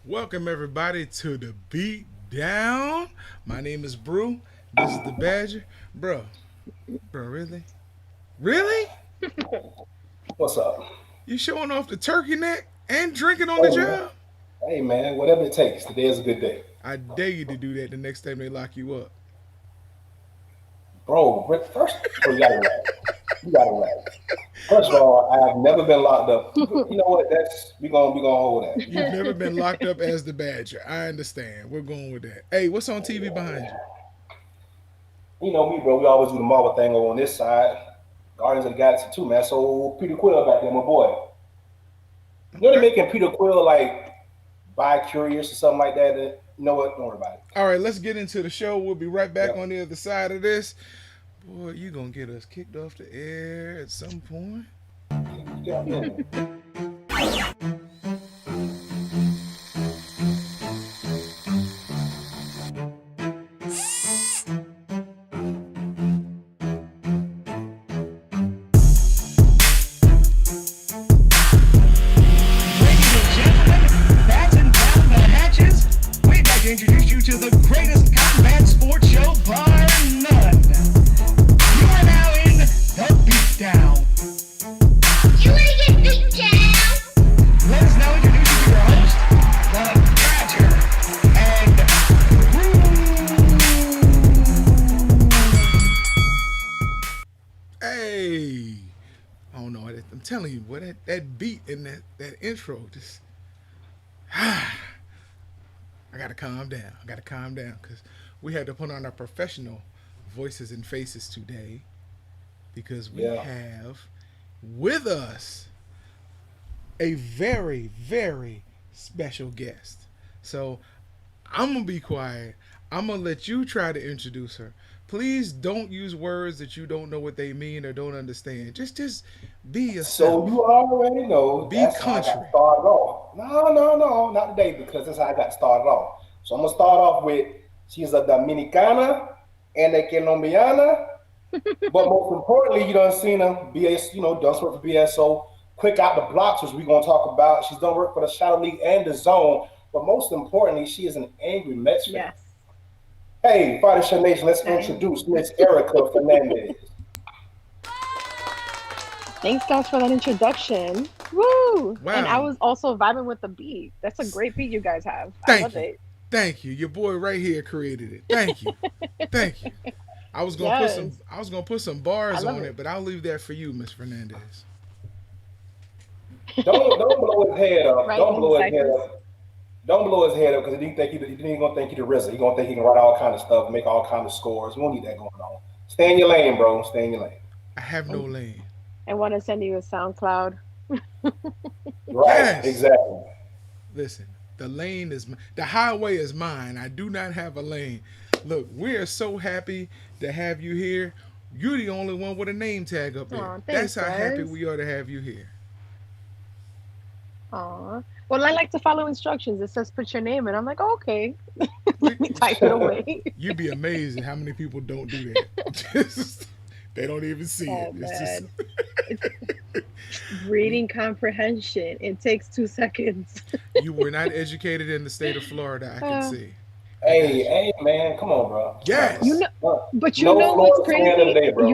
Welcome everybody to the Beatdown. My name is Brew. This is the Badger. Bro, really? Really? What's up? You showing off the turkey neck and drinking on the Hey man, job? hey man, whatever it takes. Today is a good day, I dare you to do that the next time they lock you up. bro. Bro, you gotta relax. You gotta relax. First of all, I have never been locked up. You know what? That's we gonna hold that. You've never been locked up as the Badger. I understand. We're going with that. Hey, what's on TV behind you? You know me, bro. We always do the Marvel thing over on this side. Guardians of the Galaxy too, man. So Peter Quill back there, my boy. You know they're Okay. making Peter Quill like bi-curious or something like that. You know what? Don't worry about it. All right, let's get into the show. We'll be right back Yep. on the other side of this. Boy, you gonna get us kicked off the air at some point. Yeah, yeah. Ladies and gentlemen, batten down the hatches. We'd like to introduce you to the greatest combat sports show bar none. You are now in the Beatdown. You wanna get beat down? Let us now introduce you to your host, the Badger, and Hey, I don't know. I'm telling you, boy, that beat and that intro, just I gotta calm down. I gotta calm down because we had to put on our professional voices and faces today because we Yeah. have with us a very, very special guest. So I'm gonna be quiet. I'm gonna let you try to introduce her. Please don't use words that you don't know what they mean or don't understand. Just be So yourself. you already know Be that's how I got country. started off. No, not today because that's how I got started off. So I'm gonna start off with she's a Dominicana and a Colombiana, but most importantly, you done seen her BS, done some work for BSO, quick out the blocks, which we're gonna talk about. She's done work for the Shadow League and the Zone, but most importantly, she is an angry Mets fan. Yes, Hey, Fighter Nation, let's I am. introduce Miss Erica Fernandez. Thanks, guys, for that introduction. Woo! And I Wow. was also vibing with the beat. That's a great beat you guys have. I Thank love you. it. Thank you. Your boy right here created it. Thank you. Thank you. Yes, I was gonna put some I bars love on it. it, but I'll leave that for you, Miss Fernandez. Don't blow his head up. Don't Writing blow his head ciphers. up. Don't blow his head up because he didn't think he didn't gonna think he the RZA. He gonna think he can write all kind of stuff, make all kind of scores. We don't need that going on. Stay in your lane, bro. Stay in your lane. I have no And lane. I want to send you a SoundCloud. Right, Yes. exactly. Listen, the highway is mine. I do not have a lane. Look, we are so happy to have you here. You're the only one with a name tag up there. Aw, That's thanks, how happy guys. we are to have you here. Aw. Well, I like to follow instructions. It says put your name in. I'm like, okay, We, let me type it away. you'd be amazed at how many people don't do that. They don't even see it. Oh It's just man, it's reading comprehension. It takes 2 seconds. you were not educated in the state of Florida. I can Uh, see. I got Hey, you. hey, man, come on, bro. Come on, you Yes. know, bro. but you No know what's Florida slander crazy? today, bro.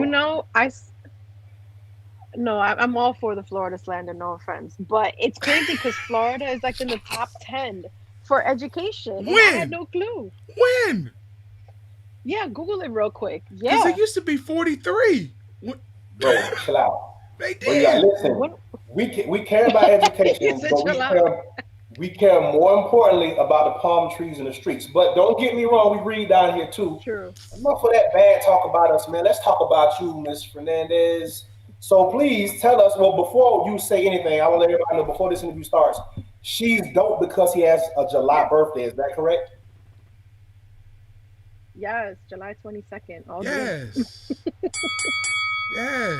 No, I'm all for the Florida slander, no offense. But it's crazy because Florida is like in the top 10 for education. And I had When? no clue. When? Yeah, Google it real quick. Because it Yeah. used to be 43. Bro, chill out. They Bro, you got did. listen. What? We care about You education, said but chill out. we care more importantly about the palm trees in the streets. But don't get me wrong, we read down here too. True. Enough of that bad talk about us, man. Let's talk about you, Miss Fernandez. So please tell us. Well, before you say anything, I want to let everybody know before this interview starts. She's dope because he has a July birthday. Is that correct? Yes, July 22nd. All good. Yes. Yes.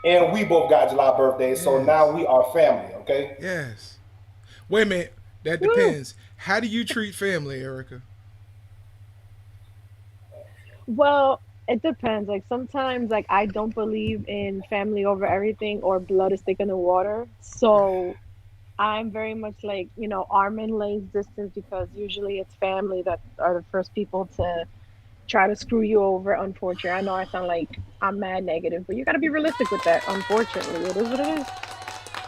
And we both got July birthdays, so now Yes. we are family. Okay. Yes. Wait a minute. That Woo. depends. How do you treat family, Erica? Well, it depends. Like sometimes like I don't believe in family over everything or blood is thicker than water. So I'm very much like, arm and length distance because usually it's family that are the first people to try to screw you over, unfortunately. I know I sound like I'm mad negative, but you got to be realistic with that. Unfortunately, it is what it is.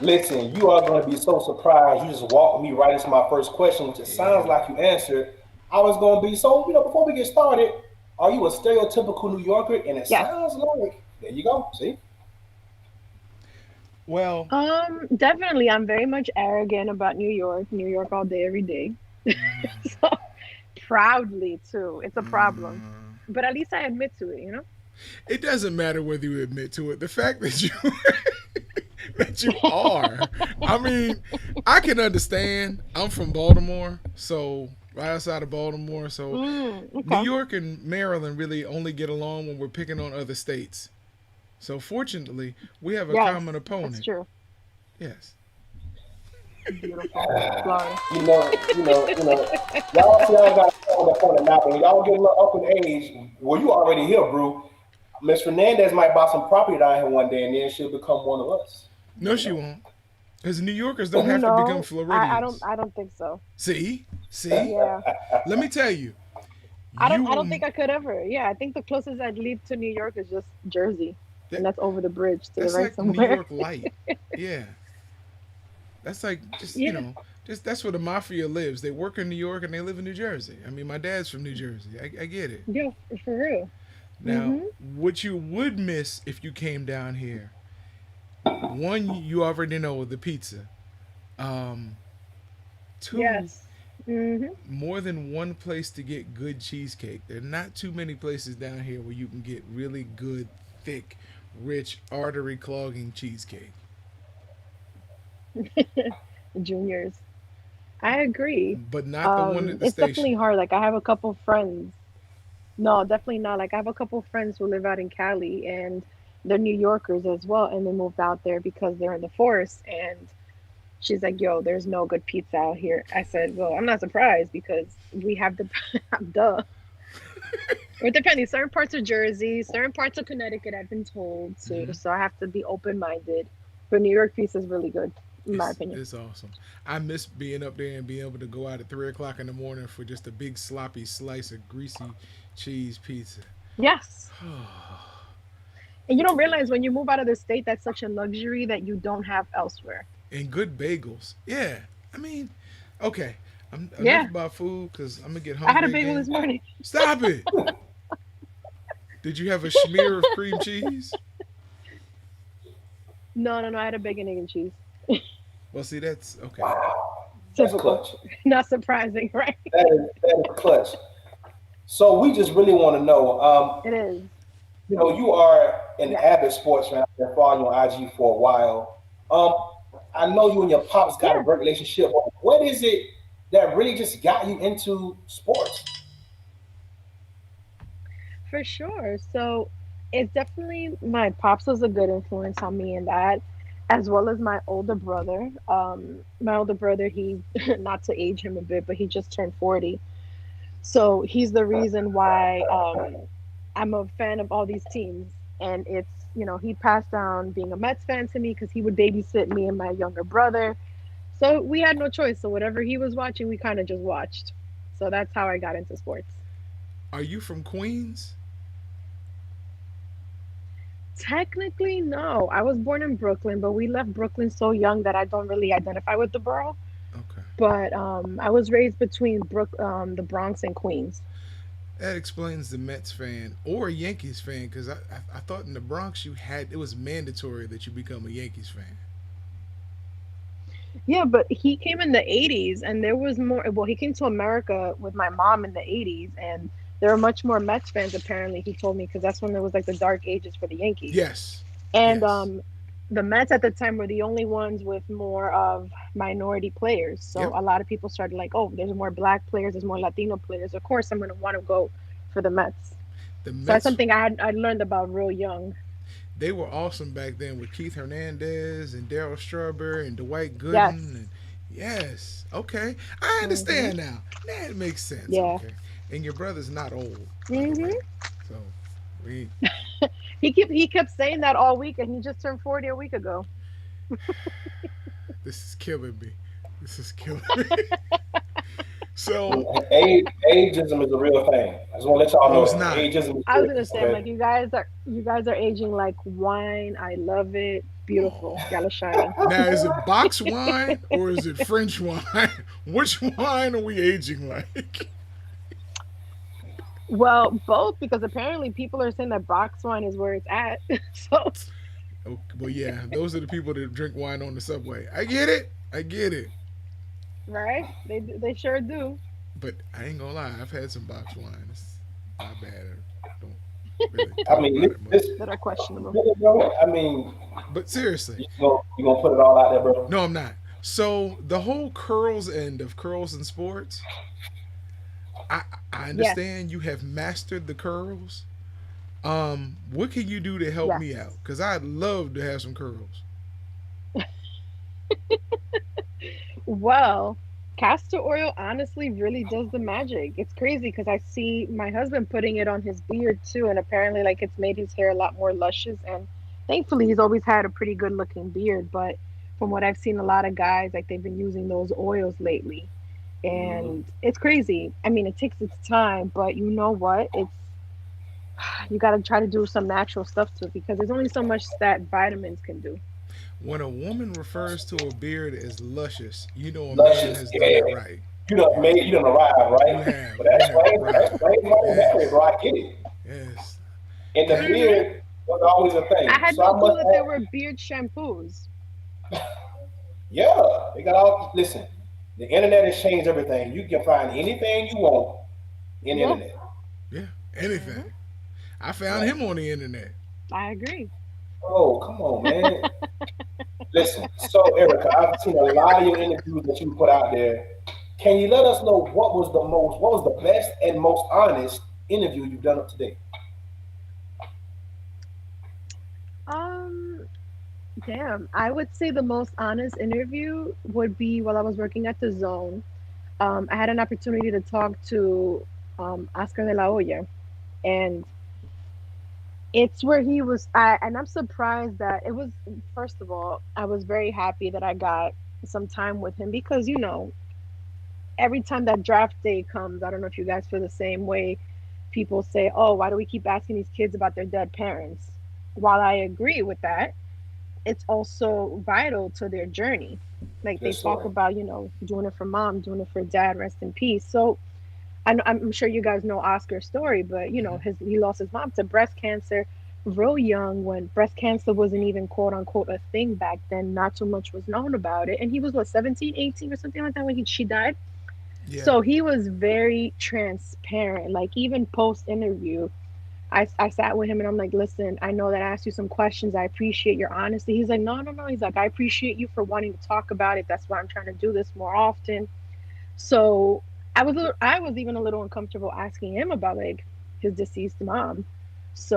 Listen, you are going to be so surprised. You just walked me right into my first question, which it sounds Yeah. like you answered. I was going to be so, before we get started, are you a stereotypical New Yorker? And it Yes. sounds like, there you go. See? Well, Definitely, I'm very much arrogant about New York. New York all day, every day. So proudly too. It's a problem, but at least I admit to it. it doesn't matter whether you admit to it. The fact that you that you are. I mean, I can understand. I'm from Baltimore, so right outside of Baltimore. So New Okay. York and Maryland really only get along when we're picking on other states. So fortunately, we have a Yes, common that's opponent. true. Yes. Beautiful, Florida. Y'all see I got up on the map, and y'all get a little up in age. Well, you already here, bro. Miss Fernandez might buy some property down here one day, and then she'll become one of us. You No, never she know. won't. Because New Yorkers don't have to become No, I don't. Floridians. I don't think so. See? See? Yeah, Let me tell you, I don't. you I will. don't think I could ever. Yeah, I think the closest I'd leave to New York is just Jersey, and That, that's over the bridge to the that's right like New somewhere. York light. Yeah. That's like just, Yeah. just that's where the mafia lives. They work in New York and they live in New Jersey. I mean, my dad's from New Jersey. I get it. Yeah, for real. Now, Mhm. what you would miss if you came down here, one, you already know the pizza. Um, Two, Yes. Mhm. more than one place to get good cheesecake. There are not too many places down here where you can get really good, thick, rich, artery clogging cheesecake. Juniors. I agree. But not the one at the It's definitely station. hard. Like I have a couple friends. No, definitely not. Like I have a couple friends who live out in Cali and they're New Yorkers as well and they moved out there because they're in the forest and she's like, "Yo, there's no good pizza out here." I said, "Well, I'm not surprised because we have the duh." Or depending, certain parts of Jersey, certain parts of Connecticut I've been told too. Hmm. So I have to be open-minded. But New York pizza is really good in my opinion. It's awesome. I miss being up there and being able to go out at 3 o'clock in the morning for just a big sloppy slice of greasy cheese pizza. Yes. And you don't realize when you move out of the state, that's such a luxury that you don't have elsewhere. And good bagels. Yeah. I mean, okay. I'm enough Yeah. about food because I'm gonna get I had a hungry bagel this again. morning. Stop it. Did you have a smear of cream cheese? No, no, no. I had a bacon, egg, and cheese. Well, see, that's okay. Wow, that's Typical. clutch. Not surprising, right? That is clutch. So we just really want to know. It is. You are an Yes. avid sports fan. I've been following you on IG for a while. I know you and your pops got a Yeah, great relationship. What is it that really just got you into sports? for sure. So it's definitely my pops was a good influence on me in that, as well as my older brother. My older brother, he not to age him a bit, but he just turned 40. So he's the reason why I'm a fan of all these teams. And it's, he passed down being a Mets fan to me because he would babysit me and my younger brother. So we had no choice. So whatever he was watching, we kind of just watched. So that's how I got into sports. Are you from Queens? Technically, no. I was born in Brooklyn, but we left Brooklyn so young that I don't really identify with the borough. Okay. But I was raised between the Bronx and Queens. That explains the Mets fan or a Yankees fan because I thought in the Bronx it was mandatory that you become a Yankees fan. Yeah, but he came in the 80s and there was more. Well, he came to America with my mom in the 80s and there were much more Mets fans apparently, he told me, because that's when there was like the dark ages for the Yankees. Yes. And Yes. the Mets at the time were the only ones with more of minority players. So Yep. a lot of people started like, oh, there's more black players, there's more Latino players. Of course, I'm going to want to go for the Mets. The So that's Mets, something I learned about real young. they were awesome back then with Keith Hernandez and Darryl Strawberry and Dwight Yes. Gooden. And yes. Okay. I Hmm. understand now. That makes sense. Yeah. Okay. And your brother's not old, by the Hmm. way. So we He kept saying that all week, and he just turned 40 a week ago. This is killing me. This is killing me. So, Ageism is a real thing. I just want to let y'all no, know it's that not. ageism is I was real. gonna say, I'm Okay. like, you guys are aging like wine. I love it. Beautiful. Y'all are shining. Now, is it box wine or is it French wine? Which wine are we aging like? Well, both because apparently people are saying that box wine is where it's at. So, Oh, well, yeah, those are the people that drink wine on the subway. I get it. I get it. right? They sure do. But I ain't gonna lie, I've had some box wine. It's not bad. I don't really I talk mean, about it much. That are questionable. bro. I mean, But seriously, you gonna put it all out there, bro? no, I'm not. So the whole curls end of curls in sports, I I Yes. understand you have mastered the curls. What can you do to help Yes. me out? Cause I'd love to have some curls. Well, castor oil honestly really does the magic. It's crazy because I see my husband putting it on his beard too, and apparently, like, it's made his hair a lot more luscious. And thankfully, he's always had a pretty good looking beard. But from what I've seen, a lot of guys, like, they've been using those oils lately, and it's crazy. I mean, it takes its time, but you know what? It's you got to try to do some natural stuff to it because there's only so much that vitamins can do. When a woman refers to a beard as luscious, you know a man Luscious, has done yeah. it right. Made, you done arrived, You right? have, But you that's have right. That's arrived. right. Right, Yes, bro. I get it. yes. And the That Hmm. beard was always a I thing. had So no I must clue that there were have, beard shampoos. yeah. They got all. Listen, the internet has changed everything. You can find anything you want in the Yeah. internet. yeah, Hmm. anything. I found Right. him on the internet. I agree. Oh, come on, man. Listen. So, Erica, I've seen a lot of your interviews that you put out there. Can you let us know what was the best and most honest interview you've done up to date? Um, Damn. I would say the most honest interview would be while I was working at the Zone. I had an opportunity to talk to Oscar de la Hoya, and it's where he was. And I'm surprised that it was. First of all, I was very happy that I got some time with him because every time that draft day comes, I don't know if you guys feel the same way. People say, "Oh, why do we keep asking these kids about their dead parents?" While I agree with that, it's also vital to their journey. Like they Yes, talk sir. about, doing it for mom, doing it for dad, rest in peace. So I'm sure you guys know Oscar's story, but he lost his mom to breast cancer real young when breast cancer wasn't even quote unquote a thing back then. Not too much was known about it. And he was what, 17, 18 or something like that when she died. Yeah, So he was very transparent. Like even post interview, I sat with him and I'm like, listen, I know that I asked you some questions. I appreciate your honesty. He's like, no, no, no. He's like, I appreciate you for wanting to talk about it. That's why I'm trying to do this more often. So I was even a little uncomfortable asking him about like his deceased mom.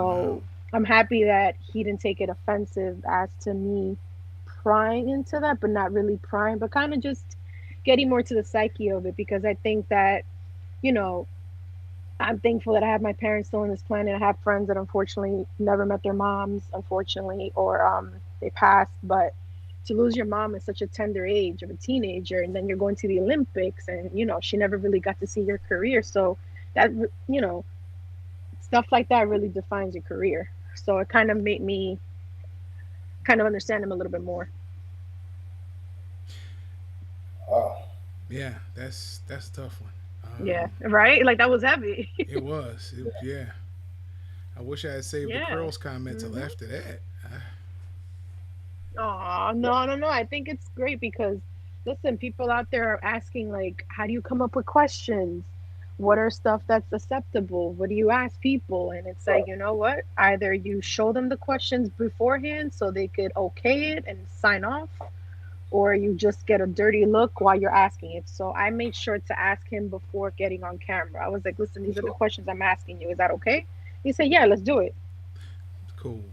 wow. So I'm happy that he didn't take it offensive as to me prying into that, but not really prying, but kind of just getting more to the psyche of it because I think that, you know, I'm thankful that I have my parents still on this planet. I have friends that unfortunately never met their moms, unfortunately, or they passed. But to lose your mom at such a tender age of a teenager, and then you're going to the Olympics, and she never really got to see your career. So that stuff like that really defines your career. So it kind of made me kind of understand him a little bit more. Wow. Yeah, that's a tough one. Yeah, right. Like that was heavy. It was. Yeah. I wish I had saved the Yeah. curls comment till Hmm. after that. Oh, no, no, no. I think it's great because listen, people out there are asking like, how do you come up with questions? What are stuff that's acceptable? What do you ask people? And it's like, Right. you know what? Either you show them the questions beforehand so they could okay it and sign off, or you just get a dirty look while you're asking it. So I made sure to ask him before getting on camera. I was like, listen, For these are the sure. questions I'm asking you. Is that okay? He said, yeah, let's do it. Cool.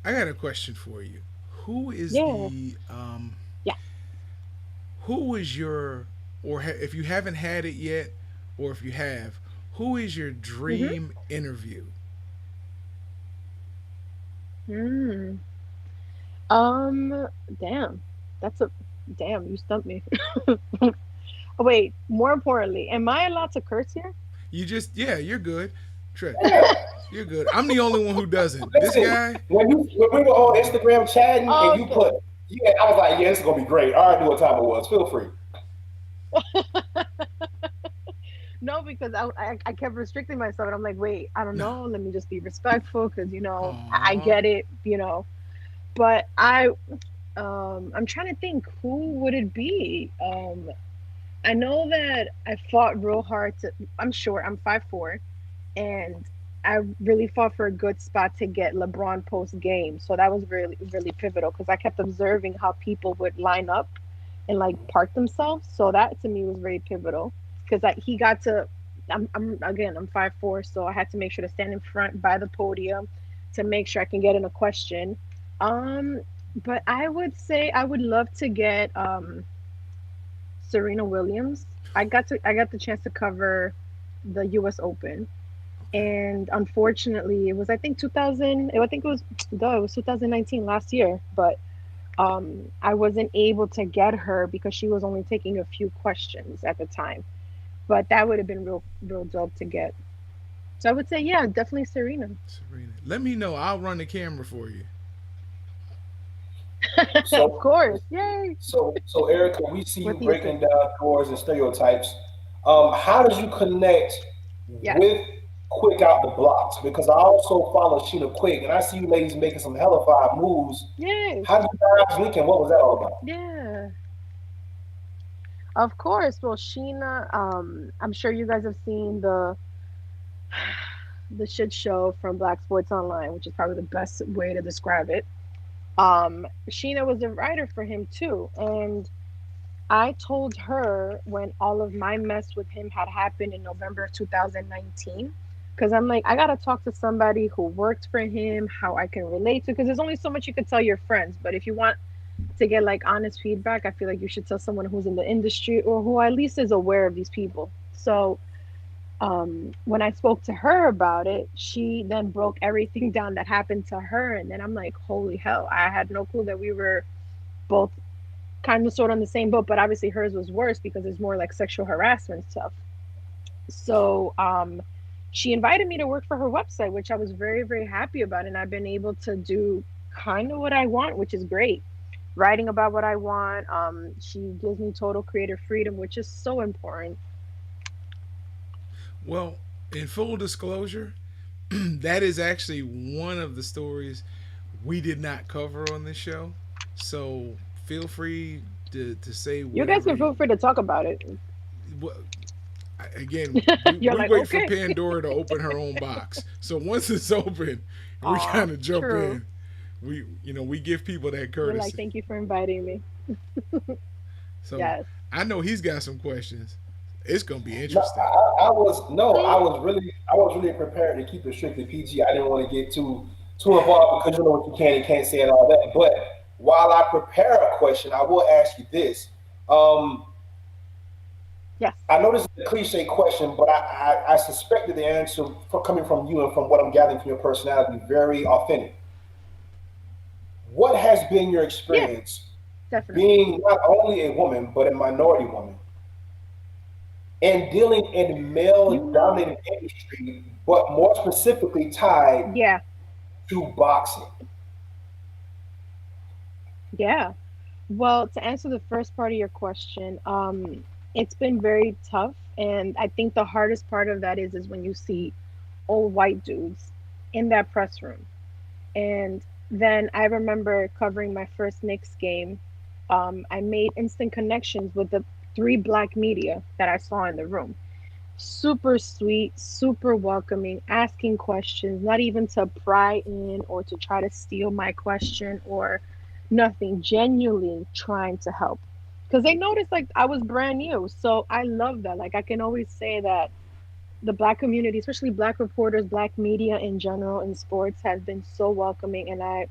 I got a question for you. Who is Yeah. the Yeah. who is your if you haven't had it yet, or if you have, who is your Mm-hmm. dream interview? Mm. Um, Damn. That's a Damn, you stumped me. Wait, more importantly, am I allowed to curse here? You just yeah, you're good. Trey, Yeah. you're good. I'm the only one who doesn't. This Listen, guy, when we were on Instagram chatting and you put, Okay. yeah, I was like, yeah, this is gonna be great. I already knew what time it was. Feel free. No, because I kept restricting myself, and I'm like, wait, I don't no. know. Let me just be respectful, because I Aw. get it. But I'm trying to think who would it be. I know that I fought real hard to. I'm short. I'm 5'4", and I really fought for a good spot to get LeBron post game. So that was really really pivotal because I kept observing how people would line up and like park themselves. So that to me was very pivotal because he got to. I'm again I'm 5'4", so I had to make sure to stand in front by the podium to make sure I can get in a question. Um, but I would say I would love to get Serena Williams. I got the chance to cover the U.S. Open, Okay. and unfortunately, it was I think 2000. I think it was duh, it was 2019 last year, but I wasn't able to get her because she was only taking a few questions at the time. But that would have been real dope to get. So I would say, yeah, definitely Serena. Serena. Let me know. I'll run the camera for you. Of So, course, yay! so Erica, we see With you the breaking assist, down doors and stereotypes. How did you connect yes, with Quick out the blocks? Because I also follow Sheena Quick, and I see you ladies making some hella fire moves. yes, How did you guys link, and what was that all about? yeah. Of course. Well, Sheena, I'm sure you guys have seen the shit show from Black Sports Online, which is probably the best way to describe it. Sheena was a writer for him too, and I told her when all of my mess with him had happened in November of 2019, because I'm like, I gotta talk to somebody who worked for him, how I can relate to, because there's only so much you could tell your friends, but if you want to get like honest feedback, I feel like you should tell someone who's in the industry or who at least is aware of these people. So when I spoke to her about it, she then broke everything down that happened to her. And then I'm like, holy hell, I had no clue that we were both kind of sort of on the same boat, but obviously hers was worse because it's more like sexual harassment stuff. So she invited me to work for her website, which I was very, very happy about. And I've been able to do kind of what I want, which is great. Writing about what I want. She gives me total creative freedom, which is so important. Well, in full disclosure, that is actually one of the stories we did not cover on this show. So feel free to say You guys whatever. can feel free to talk about it. What, again, we, You're we like, wait for okay. Pandora to open her own box. So once it's open, we Aw, kind of jump true. in. We give people that You're like, courtesy. thank you for inviting me. So Yes. I know he's got some questions. It's gonna be No, interesting. I was no, See? I was really prepared to keep it strictly PG. I didn't want to get too involved because you know what you can and can't say and all that. But while I prepare a question, I will ask you this. Um, Yes. I know this is a cliche question, but I suspected the answer for coming from you and from what I'm gathering from your personality, very authentic. What has been your Yeah, experience definitely. being not only a woman but a minority woman and dealing in You male know, dominated industry, but more specifically tied yeah, to boxing? yeah. Well, to answer the first part of your question, it's been very tough, and I think the hardest part of that is when you see old white dudes in that press room. And then I remember covering my first Knicks game. I made instant connections with the three black media that I saw in the room. Super sweet, super welcoming, asking questions, not even to pry in or to try to steal my question or nothing, genuinely trying to help. Because they noticed like I was brand new. So I love that. Like I can always say that the black community, especially black reporters, black media in general in sports, has been so welcoming, and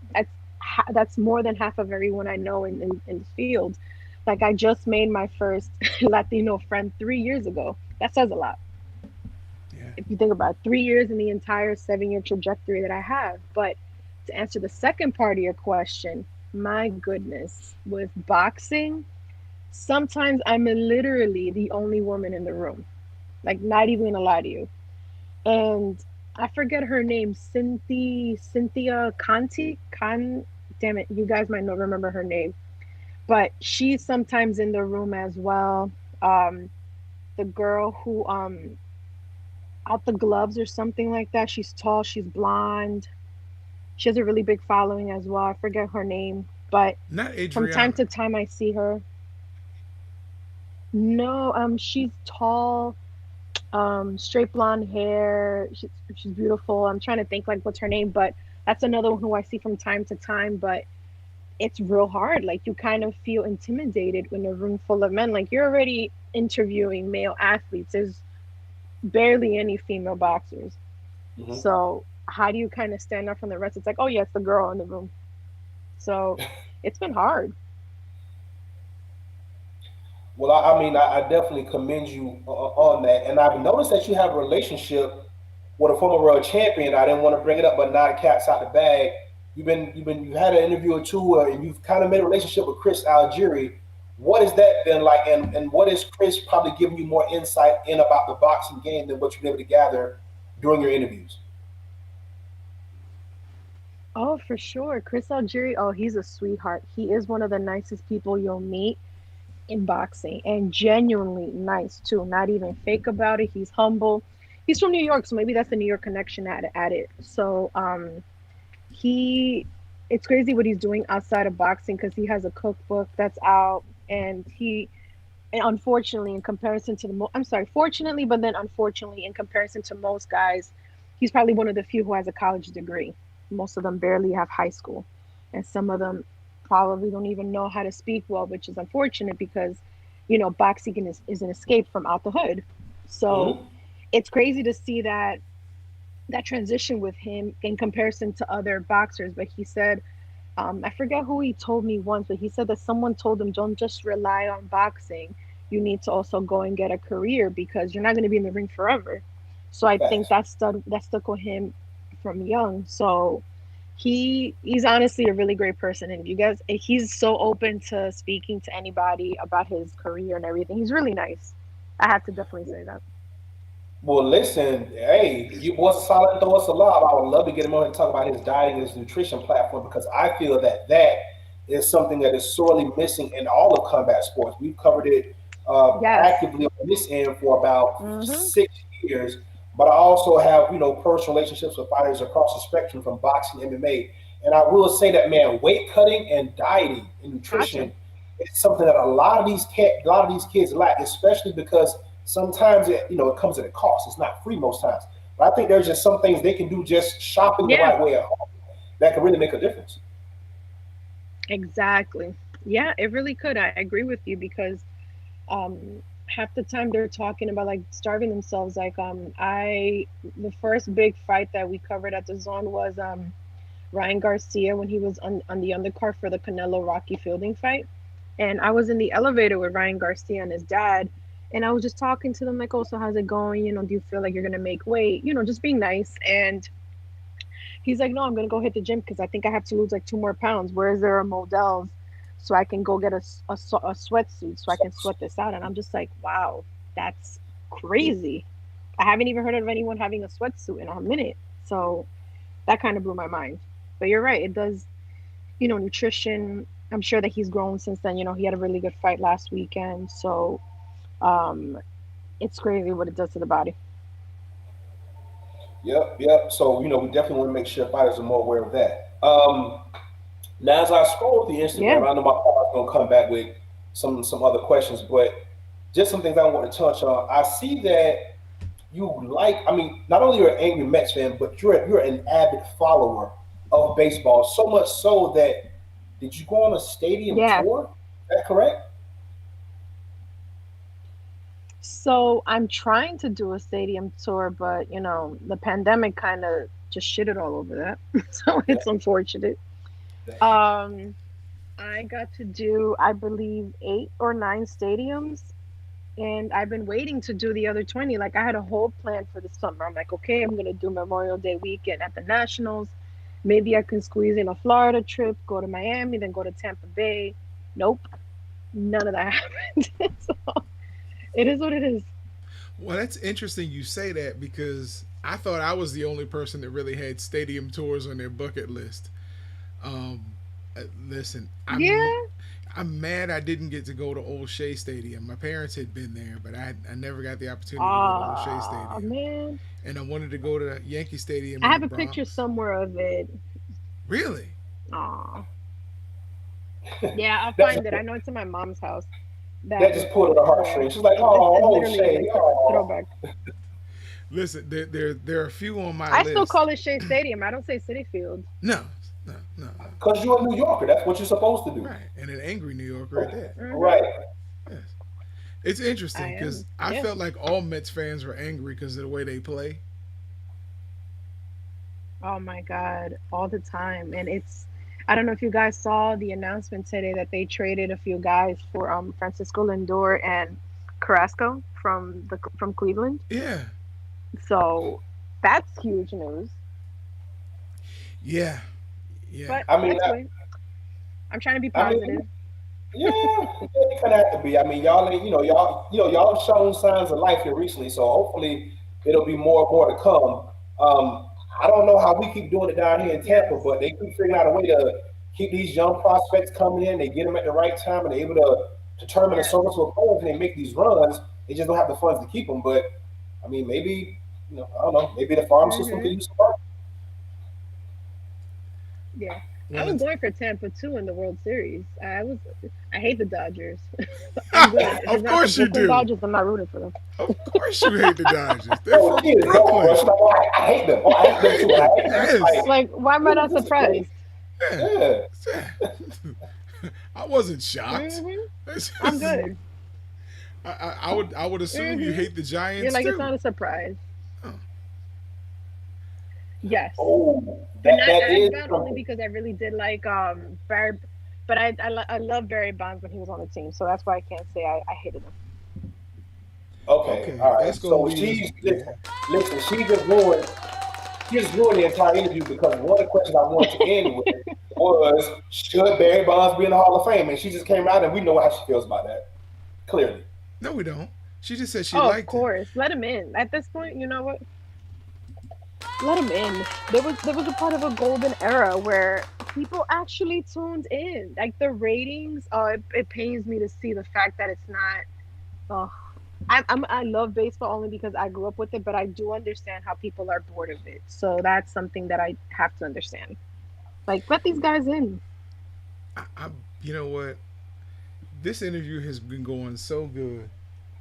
that's more than half of everyone I know in the field. Like I just made my first Latino friend 3 years ago. That says a lot Yeah. if you think about it, 3 years in the entire 7 year trajectory that I have. But to answer the second part of your question, my goodness, with boxing. Sometimes I'm literally the only woman in the room. Like, not even gonna lie to you. And I forget her name, Cynthia Conti. Damn it, you guys might not remember her name, but she's sometimes in the room as well. Um, the girl who out the gloves or something like that. She's tall, she's blonde. She has a really big following as well. I forget her name, but Not from time Adriana. to time I see her. No, she's tall, straight blonde hair. She's beautiful. I'm trying to think like what's her name, but that's another one who I see from time to time. But it's real hard. Like you kind of feel intimidated when a room full of men. Like you're already interviewing male athletes. There's barely any female boxers. Hmm. So how do you kind of stand out from the rest? It's like, oh yeah, it's the girl in the room. So it's been hard. Well, I mean, I definitely commend you on that. And I've noticed that you have a relationship with a former world champion. I didn't want to bring it up, but now the cat's out the bag. You've had an interview or two, and you've kind of made a relationship with Chris Algieri. What has that been like, and what is Chris probably giving you more insight in about the boxing game than what you've been able to gather during your interviews? Oh, for sure. Chris Algieri, oh, he's a sweetheart. He is one of the nicest people you'll meet in boxing and genuinely nice too. Not even fake about it. He's humble. He's from New York, so maybe that's the New York connection at it. So he it's crazy what he's doing outside of boxing because he has a cookbook that's out and he and unfortunately in comparison to I'm sorry, fortunately, but then unfortunately in comparison to most guys, he's probably one of the few who has a college degree. Most of them barely have high school, and some of them probably don't even know how to speak well, which is unfortunate because boxing is an escape from out the hood. So Hmm. it's crazy to see that transition with him in comparison to other boxers. But he said, I forget who he told me once, but he said that someone told him, don't just rely on boxing. You need to also go and get a career because you're not going to be in the ring forever. So I think Facts. that stuck with him from young. So he's honestly a really great person, and you guys, he's so open to speaking to anybody about his career and everything. He's really nice. I have to definitely say that. Well, listen, hey, you boys are solid and throw us a lob. I would love to get him on and talk about his dieting and his nutrition platform because I feel that that is something that is sorely missing in all of combat sports. We've covered it Yes. actively on this end for about Mm-hmm. 6 years, but I also have personal relationships with fighters across the spectrum from boxing, MMA, and I will say that man, weight cutting and dieting and Gotcha. nutrition is something that a lot of these kids lack, especially because sometimes it comes at a cost. It's not free most times. But I think there's just some things they can do just shopping the Yeah. right way at home that can really make a difference. Exactly. Yeah, it really could. I agree with you because half the time they're talking about like starving themselves. Like I the first big fight that we covered at the zone was Ryan Garcia when he was on the undercard for the Canelo Rocky Fielding fight. And I was in the elevator with Ryan Garcia and his dad. And I was just talking to them like, oh, so how's it going? Do you feel like you're gonna make weight? Just being nice. And he's like, no, I'm gonna go hit the gym because I think I have to lose like 2 more pounds. Where is there a Modell's so I can go get a sweatsuit so I can sweat this out? And I'm just like, wow, that's crazy. I haven't even heard of anyone having a sweatsuit in a minute. So that kind of blew my mind. But you're right, it does, nutrition. I'm sure that he's grown since then. He had a really good fight last weekend. So um, it's crazy what it does to the body. Yep, yep. So we definitely want to make sure fighters are more aware of that. Now, as I scroll through Yeah, Instagram, I know my partner's gonna come back with some other questions, but just some things I want to touch on. I see that you like. I mean, not only you're an angry Mets fan, but you're an avid follower of baseball. So much so that did you go on a stadium yeah. tour? Is that correct? So I'm trying to do a stadium tour, but the pandemic kind of just shit it all over that. So Yeah. it's unfortunate. Um, I got to do, I believe, 8 or 9 stadiums, and I've been waiting to do the other 20. Like I had a whole plan for the summer. I'm like, okay, I'm gonna do Memorial Day weekend at the Nationals. Maybe I can squeeze in a Florida trip, go to Miami, then go to Tampa Bay. Nope, none of that happened. So it is what it is. Well, that's interesting you say that because I thought I was the only person that really had stadium tours on their bucket list. Um, Listen, Yeah. I'm mad I didn't get to go to Old Shea Stadium. My parents had been there, but I never got the opportunity to go to Old Shea Ah, Stadium. man. And I wanted to go to Yankee Stadium I in the have a picture Bronx. somewhere of it. Really? Ah. Yeah, I'll That's find it. I know it's in my mom's house. that That just pulled at the yeah. heartstrings. She's like, It's oh, literally Shay, like oh. throwback. Listen, there are a few on my I still list. call it Shea Stadium. I don't say City Field. No, no, no, no. Because you're a New Yorker. That's what you're supposed to do. Right, and an angry New Yorker at that. Hmm. Right. Yes, it's I interesting because am. I Yeah. felt like all Mets fans were angry because of the way they play. Oh my God, all the time. And it's I don't know if you guys saw the announcement today that they traded a few guys for Francisco Lindor and Carrasco from Cleveland. Yeah, So that's huge news. yeah, yeah. But I mean, let's wait. I'm trying to be I mean, positive. yeah, it kind of have to be. I mean, y'all ain't, y'all have shown signs of life here recently, so hopefully it'll be more to come. I don't know how we keep doing it down here in Tampa, Yes. but they keep figuring out a way to keep these young prospects coming in. They get them at the right time, and they're able to determine the Yes. serviceable players, and they make these runs. They just don't have the funds to keep them. But I mean, maybe I don't know. Maybe the farm system Hmm. could use some work. Yeah. I Well, was it's, going for Tampa too in the World Series. I hate the Dodgers. I'm good. If it's of not the course you Brooklyn do. Dodgers, I'm not rooting for them. Of course you hate the Dodgers. They're Oh, she from is no Brooklyn. rush. Like, oh, I hate them. Oh, I hate them too. And I hate them. Yes. Like, Like, why am I not this is crazy. surprised? Yeah. Yeah. I wasn't shocked. Hmm. It's I'm just- good. I would assume you Hmm. hate the You're Giants like, it's too. not a surprise. Oh, Yes. Oh, But that not that as is bad only something. because I really did like Barry, but I love Barry Bonds when he was on the team, so that's why I can't say I hated him. Okay, okay, all right. that's gonna So lead us. she's Yeah. listen. She just ruined the entire interview because one of the questions I wanted to end with was should Barry Bonds be in the Hall of Fame, and she just came out and we know how she feels about that clearly. No, we don't. She just said she Oh, of liked him. course, let him in. At this point, you know what? Let him in. There was a part of a golden era where people actually tuned in. Like the ratings, it pains me to see the fact that it's not. Oh, I love baseball only because I grew up with it, but I do understand how people are bored of it. So that's something that I have to understand. Like let these guys in. You know what? This interview has been going so good.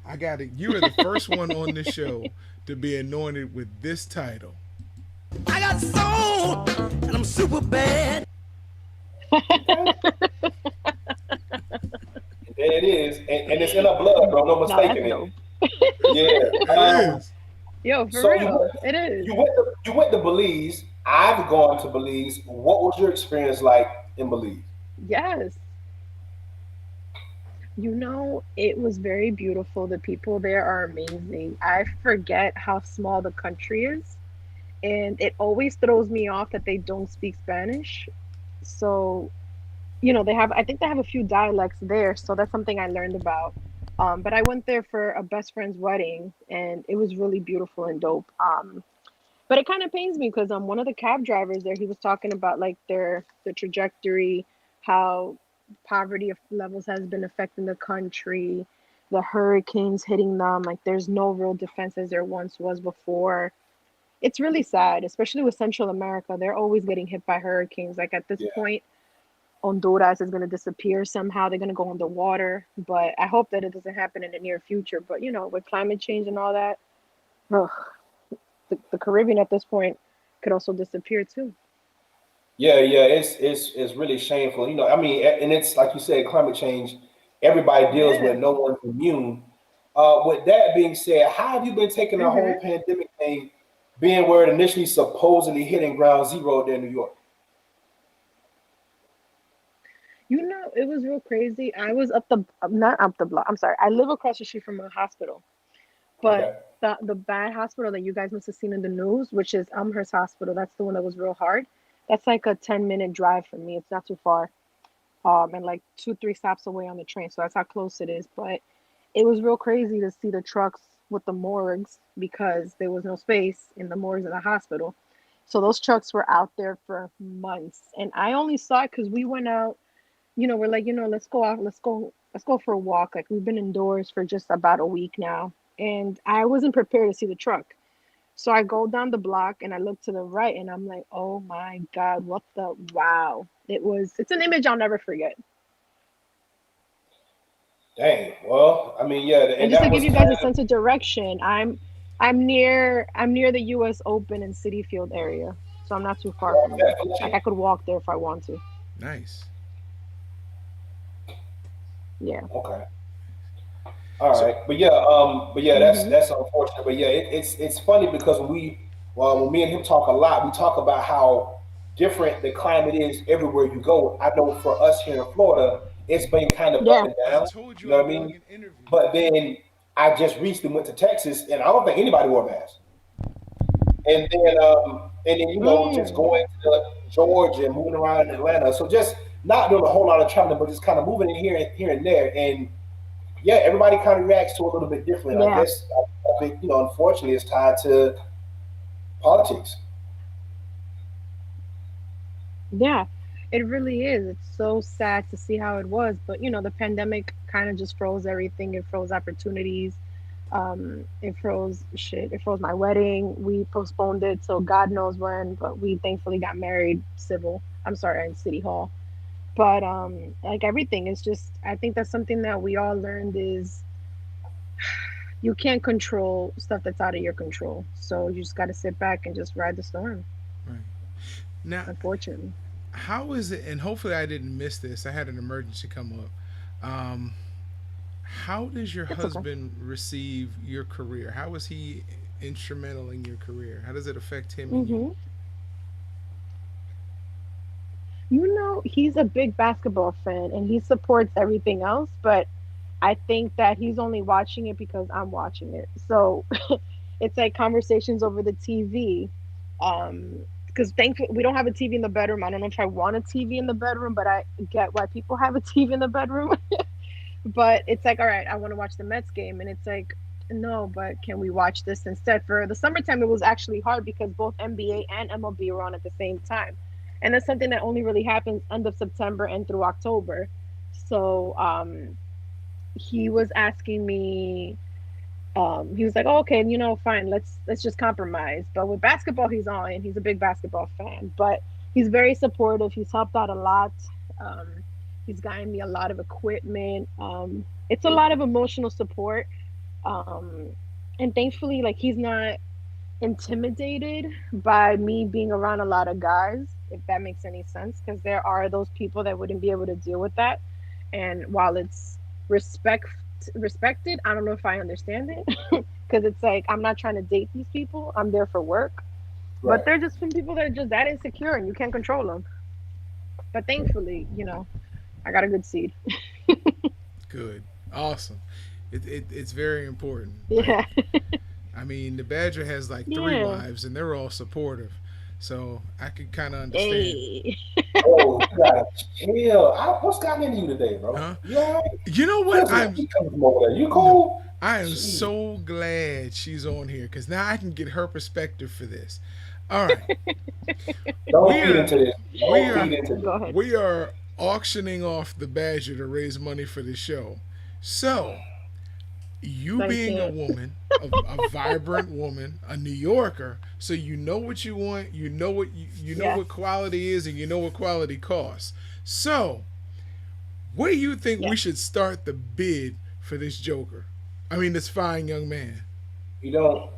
I got it. You are the first one on this show to be anointed with this title. I got soul, and I'm super bad. Okay, and there it is, and it's in her blood, bro. No No, that's mistaking it. dope. Yeah. It is. Yo, for So real, it is. you went to Belize. I've gone to Belize. What was your experience like in Belize? Yes. It was very beautiful. The people there are amazing. I forget how small the country is, and it always throws me off that they don't speak Spanish. So, I think they have a few dialects there, so that's something I learned about. But I went there for a best friend's wedding, and it was really beautiful and dope. But it kind of pains me because one of the cab drivers there, he was talking about like the trajectory, how poverty levels has been affecting the country, the hurricanes hitting them. Like there's no real defense as there once was before. It's really sad, especially with Central America. They're always getting hit by hurricanes. Like at this Yeah. point, Honduras is going to disappear somehow. They're going to go underwater. But I hope that it doesn't happen in the near future. But with climate change and all that, ugh, the Caribbean at this point could also disappear too. Yeah. It's really shameful. I mean, and it's like you said, climate change. Everybody deals with. Yeah. No one's immune. With that being said, how have you been taking the whole Hmm. pandemic thing, being where it initially supposedly hitting ground zero there in New York? It was real crazy. I was not up the block. I'm sorry. I live across the street from a hospital, but Okay. the bad hospital that you guys must have seen in the news, which is Amherst Hospital, that's the one that was real hard. That's like a 10-minute drive from me. It's not too far. and like 2, 3 stops away on the train. So that's how close it is. But it was real crazy to see the trucks with the morgues because there was no space in the morgues of the hospital. So those trucks were out there for months, and I only saw it because we went out. We're like, let's go out, let's go for a walk. Like we've been indoors for just about a week now, and I wasn't prepared to see the truck. So I go down the block and I look to the right, and I'm like, oh my God, what the wow. It's an image I'll never forget. Dang. Well, I mean, yeah, And and just to that give was you guys kind a sense of direction, I'm near the US Open in City Field area. So I'm not too far of from there. Like definitely I could walk there if I want to. Nice. Yeah. okay. All So right, but yeah, Mhm. that's unfortunate. But yeah, it's funny because when me and him talk a lot, we talk about how different the climate is everywhere you go. I know for us here in Florida, it's been kind of up Yeah. and I down. told You you know I'm what I doing mean? an interview. But then I just recently went to Texas, and I don't think anybody wore masks. And then just Mm. going to Georgia and moving around in Atlanta. So just not doing a whole lot of traveling, but just kind of moving in here and there. And yeah, everybody kind of reacts to it a little bit different. I Yeah. guess I think unfortunately, it's tied to politics. Yeah. It really is. It's so sad to see how it was, but the pandemic kind of just froze everything. It froze opportunities. It froze shit. It froze my wedding. We postponed it till God knows when, but we thankfully got married civil. I'm sorry, in City Hall. But like everything is just, I think that's something that we all learned is you can't control stuff that's out of your control. So you just got to sit back and just ride the storm, Right. Now, unfortunately. how is it? And hopefully, I didn't miss this. I had an emergency come up. How does your It's okay. husband receive your career? How is he instrumental in your career? How does it affect him and you? Hmm. He's a big basketball fan and he supports everything else, but I think that he's only watching it because I'm watching it. So it's like conversations over the TV. Because thankfully we don't have a TV in the bedroom. I don't know if I want a TV in the bedroom, but I get why people have a TV in the bedroom. But it's like, all right, I want to watch the Mets game, and it's like, no, but can we watch this instead? For the summertime, it was actually hard because both NBA and MLB were on at the same time, and that's something that only really happens end of September and through October. So he was asking me. He was like, oh, okay, fine, let's just compromise. But with basketball, he's on, and he's a big basketball fan. But he's very supportive. He's helped out a lot. Um, he's gotten me a lot of equipment. It's a lot of emotional support. Um, and thankfully, like he's not intimidated by me being around a lot of guys, if that makes any sense, because there are those people that wouldn't be able to deal with that. And while it's respect respected, I don't know if I understand it because it's like I'm not trying to date these people. I'm there for work, but Right. they're just some people that are just that insecure and you can't control them. But thankfully, I got a good seed. Good. Awesome. It's very important. Like, Yeah. I mean, the Badger has like three Yeah. wives, and they're all supportive. So I could kind of understand. Hey. Oh, you gotta chill. What's gotten into you today, bro? Huh? You all right? You know what? Feel some heat coming from over there. You No. cool? I am Jeez. so glad she's on here because now I can get her perspective for this. All right, Don't we feed are into this. we Don't are feed into Go this. ahead. we are auctioning off the Badger to raise money for the show. So you I being a can't. woman, a vibrant woman, a New Yorker, so you know what you want, you know Yes. what quality is, and you know what quality costs. So where do you think we Yes. should start the bid for this Joker? I mean, this fine young man. You don't.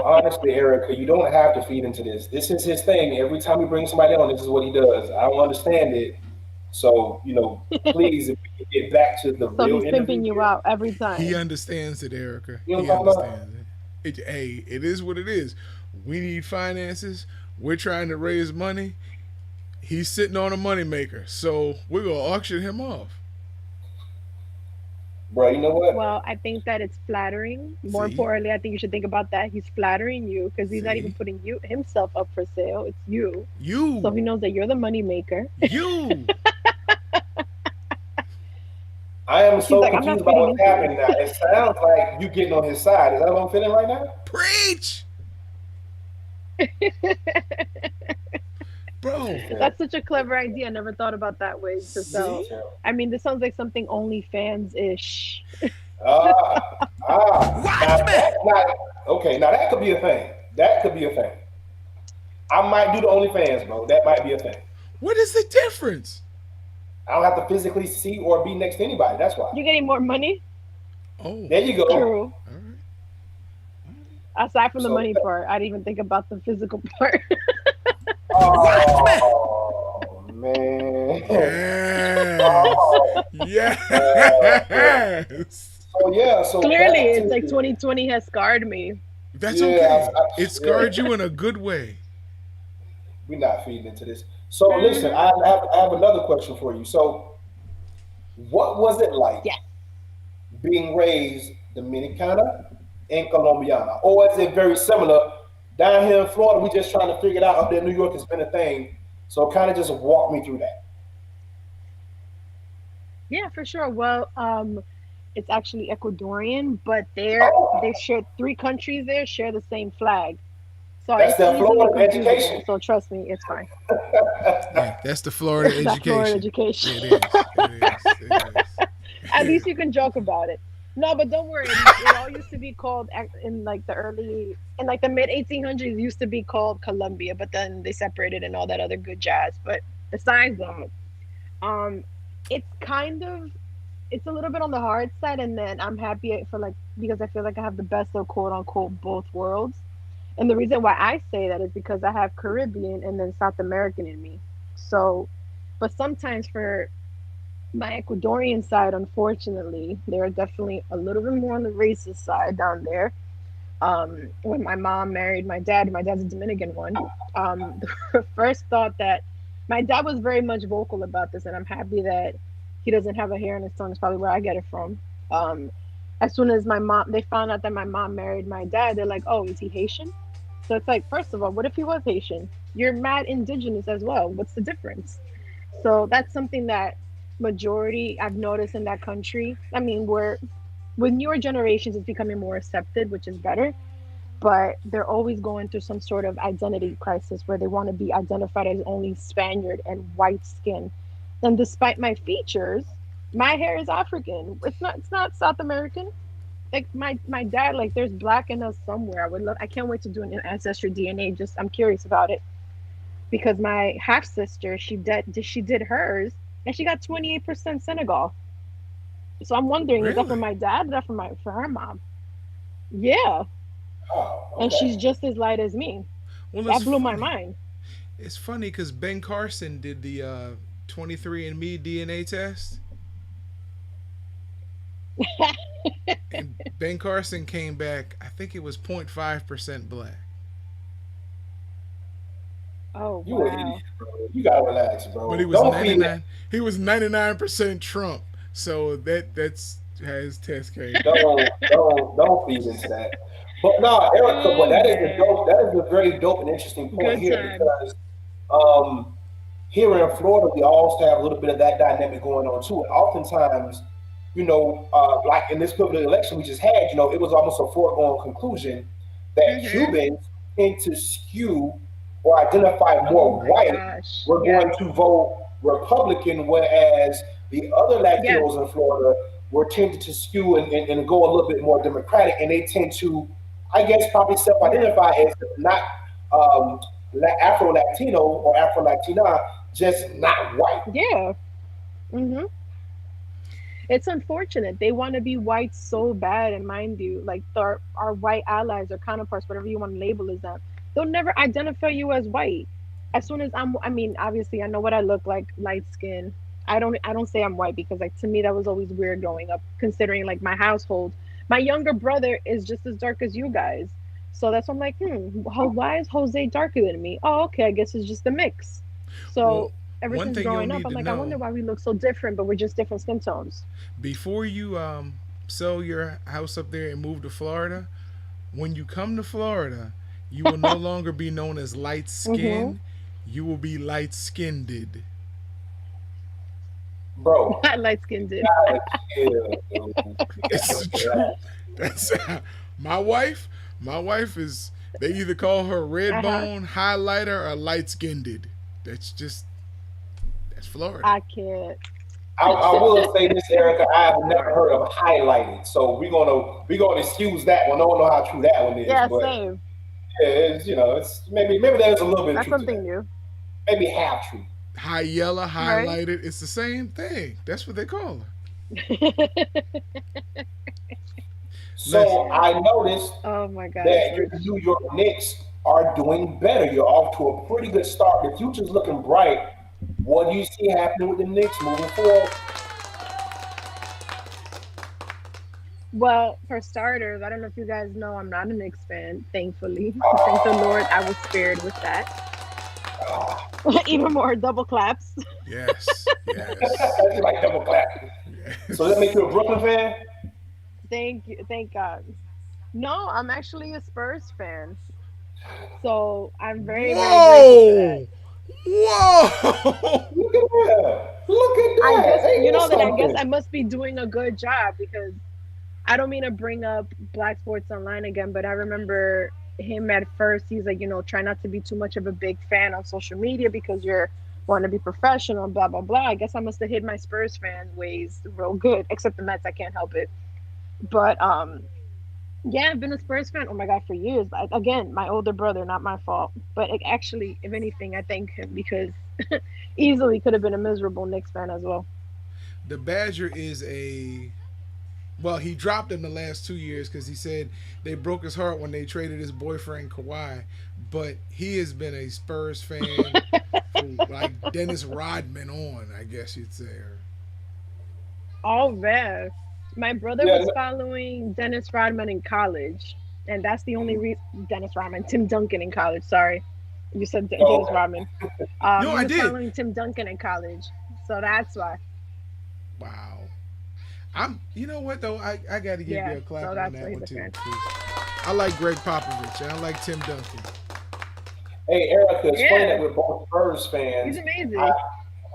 Honestly, Erica, you don't have to feed into this. This is his thing. Every time we bring somebody on, this is what he does. I don't understand it. So, please, if we can get back to the So real he's interview pimping you here, out every He time. understands it, Erica. you know He what I'm talking about? understands it. Hey, it is what it is. We need finances. We're trying to raise money. He's sitting on a moneymaker, so we're gonna auction him off. Bro, you know what? Well, I think that it's flattering. More See, importantly, I think you should think about that. He's flattering you because he's not even see, putting you himself up for sale. It's you. So you, he knows that you're the money maker. you. I am She's so like, I'm not confused about fitting what's into this. happening now. It sounds like you getting on his side. Is that what I'm feeling right now? Preach, This is bro. terrible. That's such a clever idea. I never thought about that way. So, This is so See, terrible. I mean, this sounds like something OnlyFans ish. Ah, now watch me. that's not okay. Now that could be a thing. That could be a thing. I might do the OnlyFans, bro. That might be a thing. What is the difference? I don't have to physically see or be next to anybody. That's why. You're getting more money? Oh, There you go. True. all right. Aside from the So, money part, I didn't even think about the physical part. Watch me. oh man. Yes. oh, man. Yes. So yeah. So Clearly, back it's like to 2020 has scarred me. That's yeah. okay. It Yeah. scarred you in a good way. We're not feeding into this. So listen, Hmm. I have another question for you. So what was it like Yeah. being raised Dominicana and Colombiana? Or is it very similar? Down here in Florida, we just trying to figure it out. Up there in New York, it's been a thing. So kind of just walk me through that. Yeah, for sure. Well, it's actually Ecuadorian, but they Oh, share three countries there share the same flag. So that's it's that easily Florida confusable. education. So trust me, it's fine. Yeah, that's the Florida That Florida education. education. It is. It is. It At is. least you can joke about it. No, but don't worry. It all used to be called in like in like the mid 1800s. It used to be called Colombia, but then they separated and all that other good jazz. But besides that, um, it's kind of it's a little bit on the hard side, and then I'm happy for like because I feel like I have the best of quote unquote both worlds. And the reason why I say that is because I have Caribbean and then South American in me. So, but sometimes for my Ecuadorian side, unfortunately, they're definitely a little bit more on the racist side down there. When my mom married my dad's a Dominican one. The first thought that my dad was very much vocal about this, and I'm happy that he doesn't have a hair on his tongue. Is probably where I get it from. Um, as soon as they found out that my mom married my dad, they're like, "Oh, is he Haitian?" So it's like, first of all, what if he was Haitian? You're mad indigenous as well. What's the difference? So that's something that majority I've noticed in that country. I mean, we're with newer generations, it's becoming more accepted, which is better. But they're always going through some sort of identity crisis where they want to be identified as only Spaniard and white skin. And despite my features, my hair is African. It's not South American. Like my dad, like there's black in us somewhere. I can't wait to do an ancestry DNA. Just I'm curious about it because my half sister, she did hers and she got 28% Senegal. So I'm wondering, is that for Really? my dad? Is that for her mom? Yeah, Oh, and okay. she's just as light as me. Well, it's That blew my funny. mind. It's funny because Ben Carson did the 23andMe DNA test, and Ben Carson came back. I think it was 0.5% black, Oh You an idiot, wow. bro. You gotta relax, but he bro. was Don't feed that. 99. He was 99% Trump. So that's how his test came back. Don't feed into that. But no, Erica, but Oh that is a man. dope. That is a very dope and interesting point Good here times. because um, here in Florida, we also have a little bit of that dynamic going on too. And oftentimes, like in this pivotal election we just had, it was almost a foregone conclusion that Mm-hmm. Cubans tend to skew or identify Oh more my white. gosh. We're Yeah. going to vote Republican, whereas the other Yeah. Latinos in Florida were tended to skew and go a little bit more Democratic, and they tend to, I guess, probably Yeah. self-identify as not um, Afro Latino or Afro Latina, just not white. Yeah. Mm-hmm. It's unfortunate. They want to be white so bad, and mind you, like our white allies or counterparts, whatever you want to label as them, they'll never identify you as white. As soon as I mean, obviously, I know what I look like, light skin. I don't say I'm white because, like, to me, that was always weird growing up, considering like my household. My younger brother is just as dark as you guys, so that's why I'm like, why is Jose darker than me? Oh, okay, I guess it's just a mix. Well, So ever one since thing you'll growing up, need I'm to like, I wonder know why we look so different, but we're just different skin tones. before you sell your house up there and move to Florida, when you come to Florida, you will no longer be known as light Mm-hmm. skin. You will be light skinned. bro. I light skinned did. Gotta chill, dude. You It's gotta the relax. truth. That's my wife. My wife is. They either call her red Uh-huh. bone, highlighter, or light skinned. That's just that's Florida. I can't. I will say this, Erica. I've never heard of highlighted, so we're gonna excuse that one. I don't know how true that one is, Yeah, but same. yeah, it's maybe there's a little bit of That's truth to something that. new. Maybe half truth. High yellow, Right? highlighted. It's the same thing. That's what they call her. Listen, So I noticed Oh my god, that your George. New York Knicks are doing better. You're off to a pretty good start. The future's looking bright. What do you see happening with the Knicks moving forward? Well, for starters, I don't know if you guys know I'm not a Knicks fan, thankfully. Thank the Lord I was spared with that. Even more double claps. yes, yes, You like double clap. So that yes. makes you a Brooklyn fan? Thank you, thank God. No, I'm actually a Spurs fan. So I'm very, very grateful for that. Whoa, whoa. Look at that. Look at I that. just, Ain't that that I guess something? I must be doing a good job because I don't mean to bring up Black Sports Online again, but I remember him at first. He's like, try not to be too much of a big fan on social media because you're want to be professional, blah blah blah. I guess I must have hid my Spurs fan ways real good, except the Mets. I can't help it. But yeah, I've been a Spurs fan. Oh my god, for years. Again, my older brother, not my fault. But actually, if anything, I thank him because easily could have been a miserable Knicks fan as well. The Badger is a well. He dropped him the last 2 years because he said they broke his heart when they traded his boyfriend Kawhi. But he has been a Spurs fan from like Dennis Rodman on, I guess you'd say. Or, Oh man, my brother Yeah, was following Dennis Rodman in college, and that's the only reason. Dennis Rodman, Tim Duncan in college. Sorry, you said no, Dennis Rodman. no, He I was did. following Tim Duncan in college, so that's why. Wow. I'm. You know what though? I got to give you Yeah, a clap so on that's that why he's one a too. fan. 'Cause I like Greg Popovich and I like Tim Duncan. hey, Erica, it's funny that Yeah, we're both Spurs he's fans. I, amazing.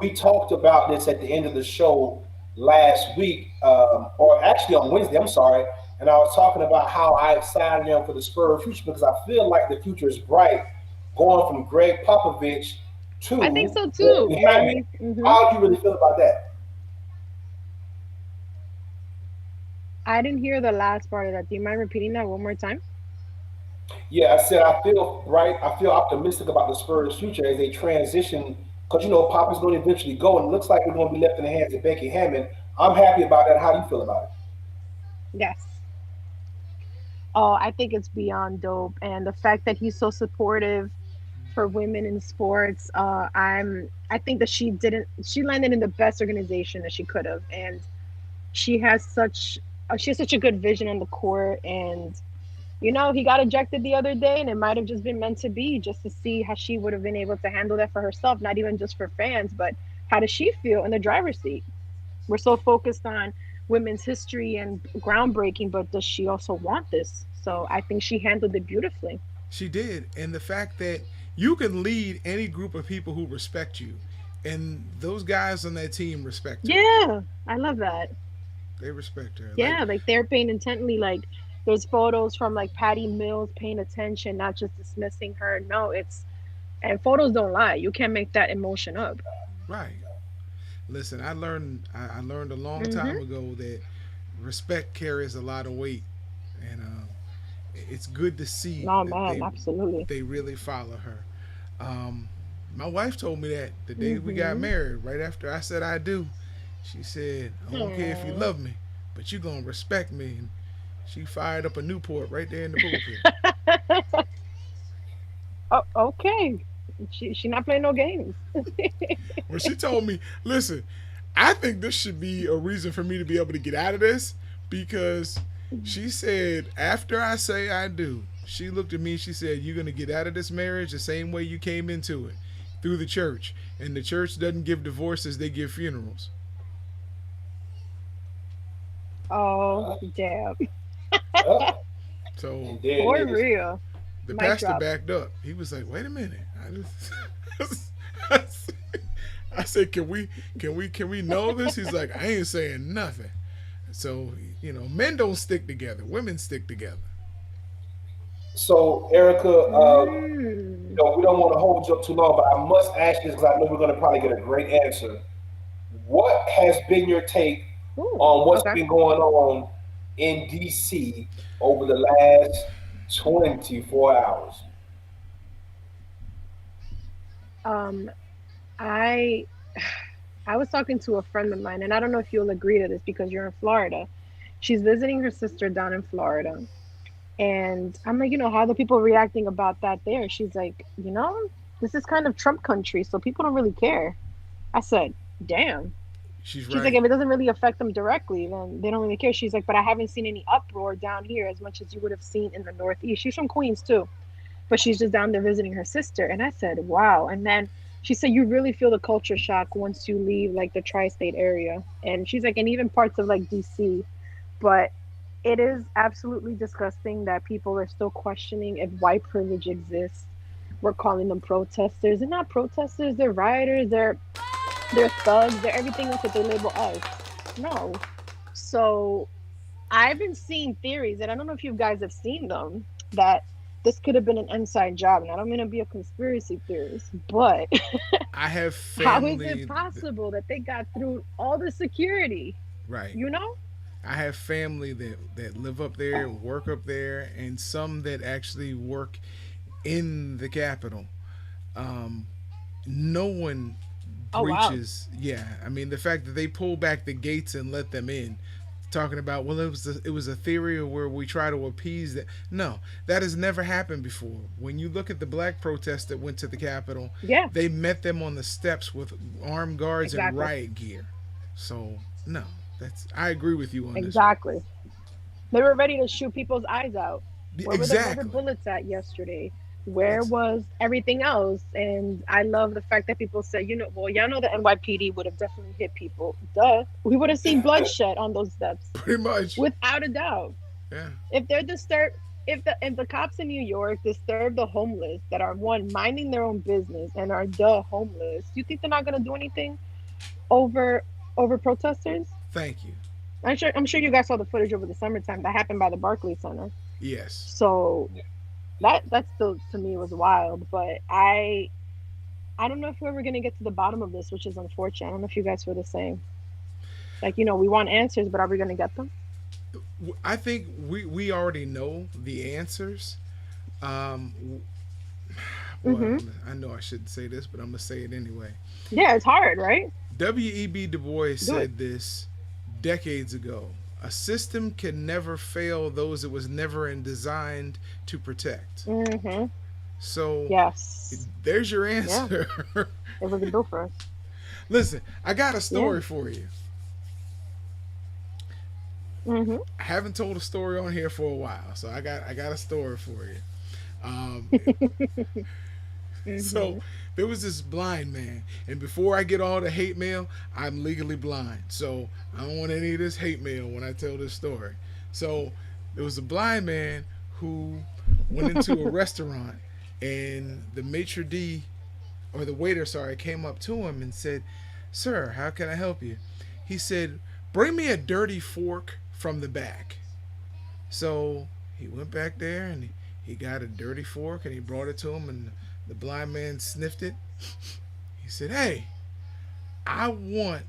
we talked about this at the end of the show last week, or actually on Wednesday, I'm sorry. And I was talking about how I excited them for the Spurs future because I feel like the future is bright going from Greg Popovich I think to so too, Becky Hammond. Bobby. How do you really feel about that? I didn't hear the last part of that. Do you mind repeating that one more time? Yeah, I said I feel right. I feel optimistic about the Spurs' future as they transition because Pop is going to eventually go, and it looks like we're going to be left in the hands of Becky Hammond. I'm happy about that. How do you feel about it? Yes. Oh, I think it's beyond dope, and the fact that he's so supportive for women in sports. I think that she landed in the best organization that she could have, and she has such a good vision on the court. And he got ejected the other day, and it might have just been meant to be, just to see how she would have been able to handle that for herself, not even just for fans, but how does she feel in the driver's seat? We're so focused on women's history and groundbreaking, but does she also want this? So I think she handled it beautifully. She did, and the fact that you can lead any group of people who respect you, and those guys on that team respect her. Yeah, I love that. They respect her. Like, Yeah, like they're paying intently. Like there's photos from like Patty Mills paying attention, not just dismissing her. No, and photos don't lie. You can't make that emotion up. right. Listen, I learned a long time Hmm. ago that respect carries a lot of weight, and it's good to see No, that man, absolutely. they really follow her. Um, my wife told me that the day we got Hmm. married, right after I said I do, she said, "I don't care if you Aww. love me, but you gonna respect me." And she fired up a Newport right there in the pulpit. Oh, okay. She not playing no games. When she told me, "Listen, I think this should be a reason for me to be able to get out of this," because she said after I say I do, she looked at me. She said, "You're gonna get out of this marriage the same way you came into it, through the church, and the church doesn't give divorces; they give funerals." Oh, damn. Yeah. So And there For it is. real. the Mic pastor drop. backed up. He was like, "Wait a minute." I I said, can we know this? He's like, I ain't saying nothing. So, men don't stick together. Women stick together. So, Erica, Mm. we don't want to hold you up too long, but I must ask this because I know we're going to probably get a great answer. What has been your take Ooh, on what's okay. been going on in DC over the last 24 hours? Um, I I was talking to a friend of mine, and I don't know if you'll agree to this because you're in Florida. She's visiting her sister down in Florida, and I'm like, how are the people reacting about that there? She's like, this is kind of Trump country, so people don't really care. I said, damn. She's She's like, right. if it doesn't really affect them directly, then they don't really care. She's like, but I haven't seen any uproar down here as much as you would have seen in the Northeast. She's from Queens too, but she's just down there visiting her sister. And I said, wow. And then she said, you really feel the culture shock once you leave like the tri-state area. And she's like, and even parts of like DC. But it is absolutely disgusting that people are still questioning if white privilege exists. We're calling them protesters. They're not protesters, they're rioters, they're thugs, they're everything else that they label us. No. So I've been seeing theories, and I don't know if you guys have seen them, that this could have been an inside job. And I don't mean to be a conspiracy theorist, but I have how is it family. possible that they got through all the security? Right. You know? I have family that live up there, work up there, and some that actually work in the Capitol. Um, no one Oh wow. breaches. Yeah, I mean the fact that they pull back the gates and let them in, talking about, well, it was a theory of where we try to appease that. No, that has never happened before. When you look at the black protests that went to the Capitol, Yeah, they met them on the steps with armed guards and exactly. riot gear. So no, that's I agree with you on this one. Exactly. They were ready to shoot people's eyes out. Where were the rubber Exactly. bullets at yesterday? Where It's was everything else? And I love the fact that people say, well, y'all know the NYPD would have definitely hit people. Duh. We would have seen bloodshed on those steps, pretty much. without a doubt. Yeah. If they're disturbed, if the cops in New York disturb the homeless that are one minding their own business and are the homeless, you think they're not gonna do anything over over protesters? Thank you. I'm sure you guys saw the footage over the summertime that happened by the Barclays Center. Yes. So that still to me was wild. But I don't know if we're ever gonna get to the bottom of this, which is unfortunate. I don't know if you guys feel the same. Like, we want answers, but are we gonna get them? I think we already know the answers. Um, well, Mm-hmm. I know I shouldn't say this, but I'm gonna say it anyway. Yeah, it's hard, right? W.E.B. Du Bois Do it. said this decades ago. A system can never fail those it was never in designed to protect. Mm-hmm. So Yes. there's your Yeah. answer. It wasn't built for us. Listen, I got a Yeah. story for you. Mm-hmm. I haven't told a story on here for a while, so I got a story for you. Um, so Mm-hmm. there was this blind man, and before I get all the hate mail, I'm legally blind, so I don't want any of this hate mail when I tell this story. So there was a blind man who went into a restaurant, and the maitre d, or the waiter, sorry, came up to him and said, "Sir, how can I help you?" He said, "Bring me a dirty fork from the back." So he went back there and he got a dirty fork and he brought it to him, and the blind man sniffed it. He said, "Hey, I want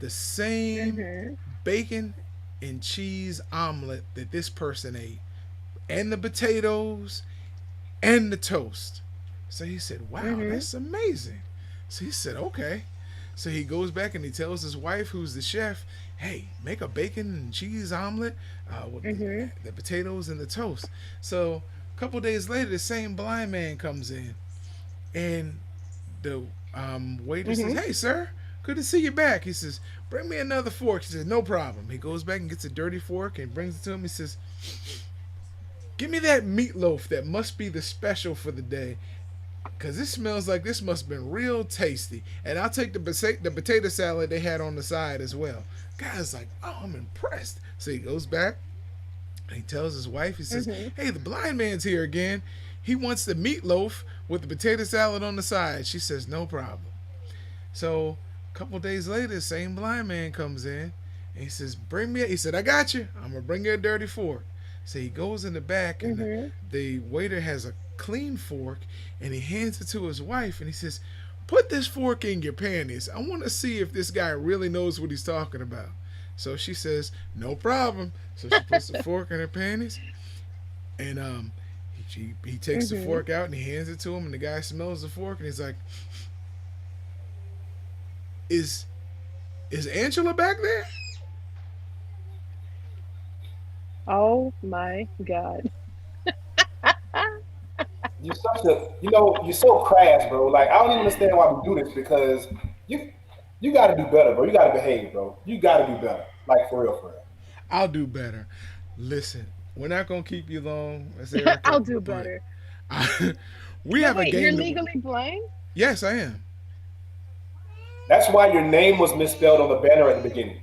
the same Mm-hmm. bacon and cheese omelet that this person ate, and the potatoes and the toast." So he said, "Wow, Mm-hmm. that's amazing." So he said, "Okay." So he goes back and he tells his wife, who's the chef, "Hey, make a bacon and cheese omelet with Mm-hmm. the potatoes and the toast." So a couple days later, the same blind man comes in, and the waiter says, Mm-hmm. "Hey, sir, good to see you back." He says, "Bring me another fork." He says, "No problem." He goes back and gets a dirty fork and brings it to him. He says, "Give me that meatloaf that must be the special for the day, because it smells like this must have been real tasty. And I'll take the potato salad they had on the side as well." Guy's like, "Oh, I'm impressed." So he goes back and he tells his wife, he says, Mm-hmm. "Hey, the blind man's here again. He wants the meatloaf with the potato salad on the side." She says, "No problem." So a couple days later, same blind man comes in and he says, "Bring me." He said, "I got you. I'm gonna bring you a dirty fork." So he goes in the back and Mhm. the waiter has a clean fork and he hands it to his wife and he says, "Put this fork in your panties. I want to see if this guy really knows what he's talking about." So she says, "No problem." So she puts the fork in her panties and he takes the Mhm. fork out and he hands it to him and the guy smells the fork and he's like, "Is is Angela back there?" Oh my god. You're such a, you're so crass, bro. Like I don't even understand why we do this because you you got to do better, bro. You got to behave, bro. You got to do better, like for real, for real. I'll do better. Listen, we're not gonna keep you long, Miss Erica, I'll do but better. I, we But have a wait, you're game that. legally blind? Yes, I am. That's why your name was misspelled on the banner at the beginning.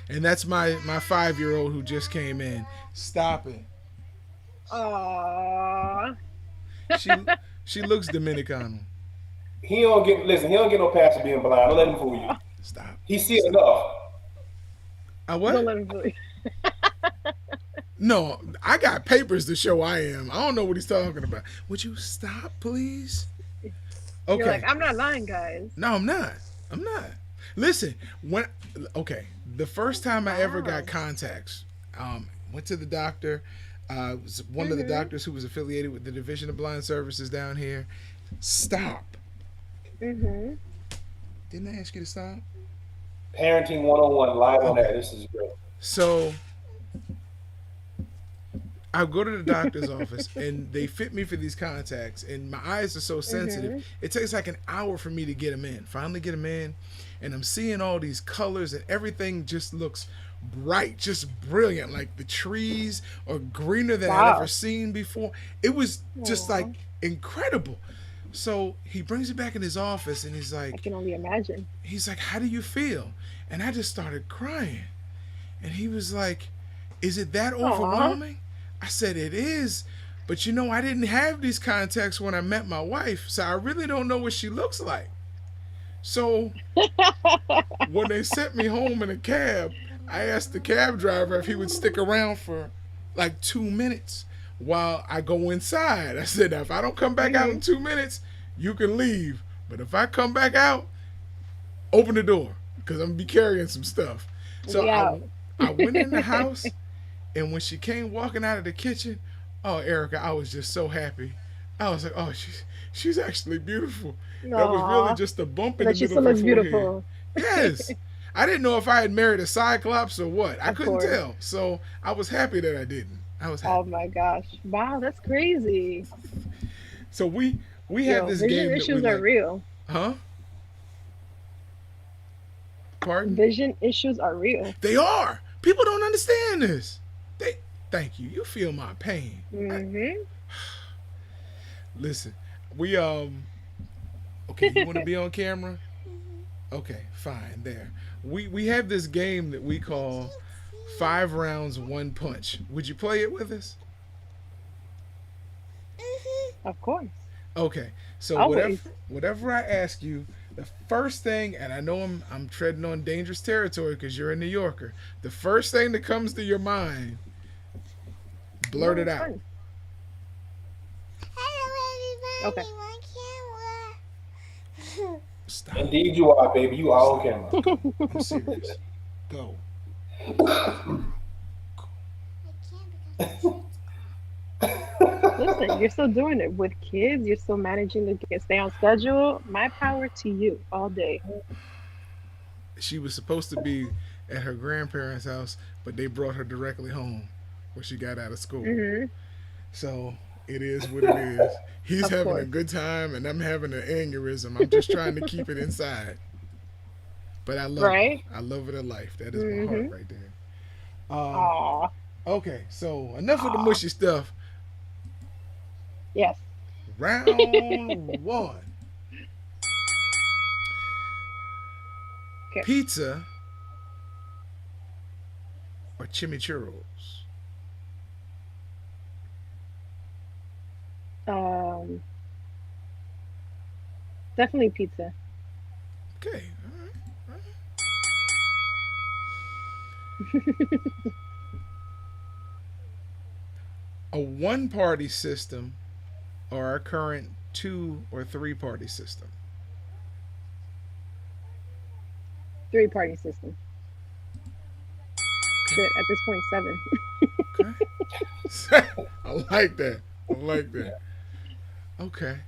And that's my 5 year old who just came in. Stop it. Aww. She she looks Dominican. He don't get listen. He don't get no pass for being blind. Don't let him fool you. Aw. Stop. He see it Stop. enough. I what? Don't let him fool you. No, I got papers to show I am. I don't know what he's talking about. Would you stop, please? You're like, Okay. I'm not lying, guys. No, I'm not. I'm not. Listen, when okay, the first time I ever got Wow. contacts, went to the doctor. Was one of the Mhm. doctors who was affiliated with the Division of Blind Services down here. Stop. Mhm. Didn't I ask you to stop? Parenting 101 live on Okay. that. This is great. So I go to the doctor's office and they fit me for these contacts, and my eyes are so sensitive. Mhm. It takes like an hour for me to get them in. Finally, get them in, and I'm seeing all these colors, and everything just looks bright, just brilliant. Like the trees are greener than I'd ever Wow. seen before. It was just like Aw. incredible. So he brings me back in his office, and I can only imagine. "How do you feel?" And I just started crying. And he was like, "Is it that Aw. overwhelming?" I said, "It is. But I didn't have these contacts when I met my wife, so I really don't know what she looks like." So when they sent me home in a cab, I asked the cab driver if he would stick around for like 2 minutes while I go inside. I said, "If I don't come back out in Mhm. 2 minutes, you can leave. But if I come back out, open the door because I'm gonna be carrying some stuff." So We out. I went in the house. And when she came walking out of the kitchen, oh, Erica, I was just so happy. I was like, "Oh, she's actually beautiful." That was really Aw. just a bump in the But she middle still of her looks forehead. beautiful. Yes. I didn't know if I had married a cyclops or what. I Of couldn't course. tell. So I was happy that I didn't. I was Oh happy. my gosh. Wow, that's crazy. So we have Yo, this vision game that we issues are like. real. Huh? Pardon? Vision issues are real. They are. People don't understand this. They thank you. You feel my pain. Mhm. Listen, we okay, you want to be on camera? Okay, fine. There. We have this game that we call 5 rounds, one punch. Would you play it with us? Of course. Okay. So whatever Always. whatever I ask you, the first thing, and I know I'm treading on dangerous territory because you're a New Yorker. The first thing that comes to your mind, blurt No, it it's out. fine. Hello, Okay. everybody on camera. Stop. Indeed, you are, baby. You are on Stop. camera. I'm serious. Go. I can't because I'm Listen, you're still doing it with kids. You're still managing to stay on schedule. My power to you all day. She was supposed to be at her grandparents' house, but they brought her directly home when she got out of school. Mhm. So it is what it is. He's Of having a course. good time, and I'm having an aneurysm. I'm just trying to keep it inside. But I love her. Right? I love her to life. That is my heart Mhm. right there. Um. Aw. Okay. So enough of the Aw. mushy stuff. Yes. Round one. Okay. Pizza or chimichurros? Um. Definitely pizza. Okay. All right. All right. A one-party system or our current two or three-party system. Three party system. Okay. Shit, at this point, seven. Okay. I like that. I like that. Okay.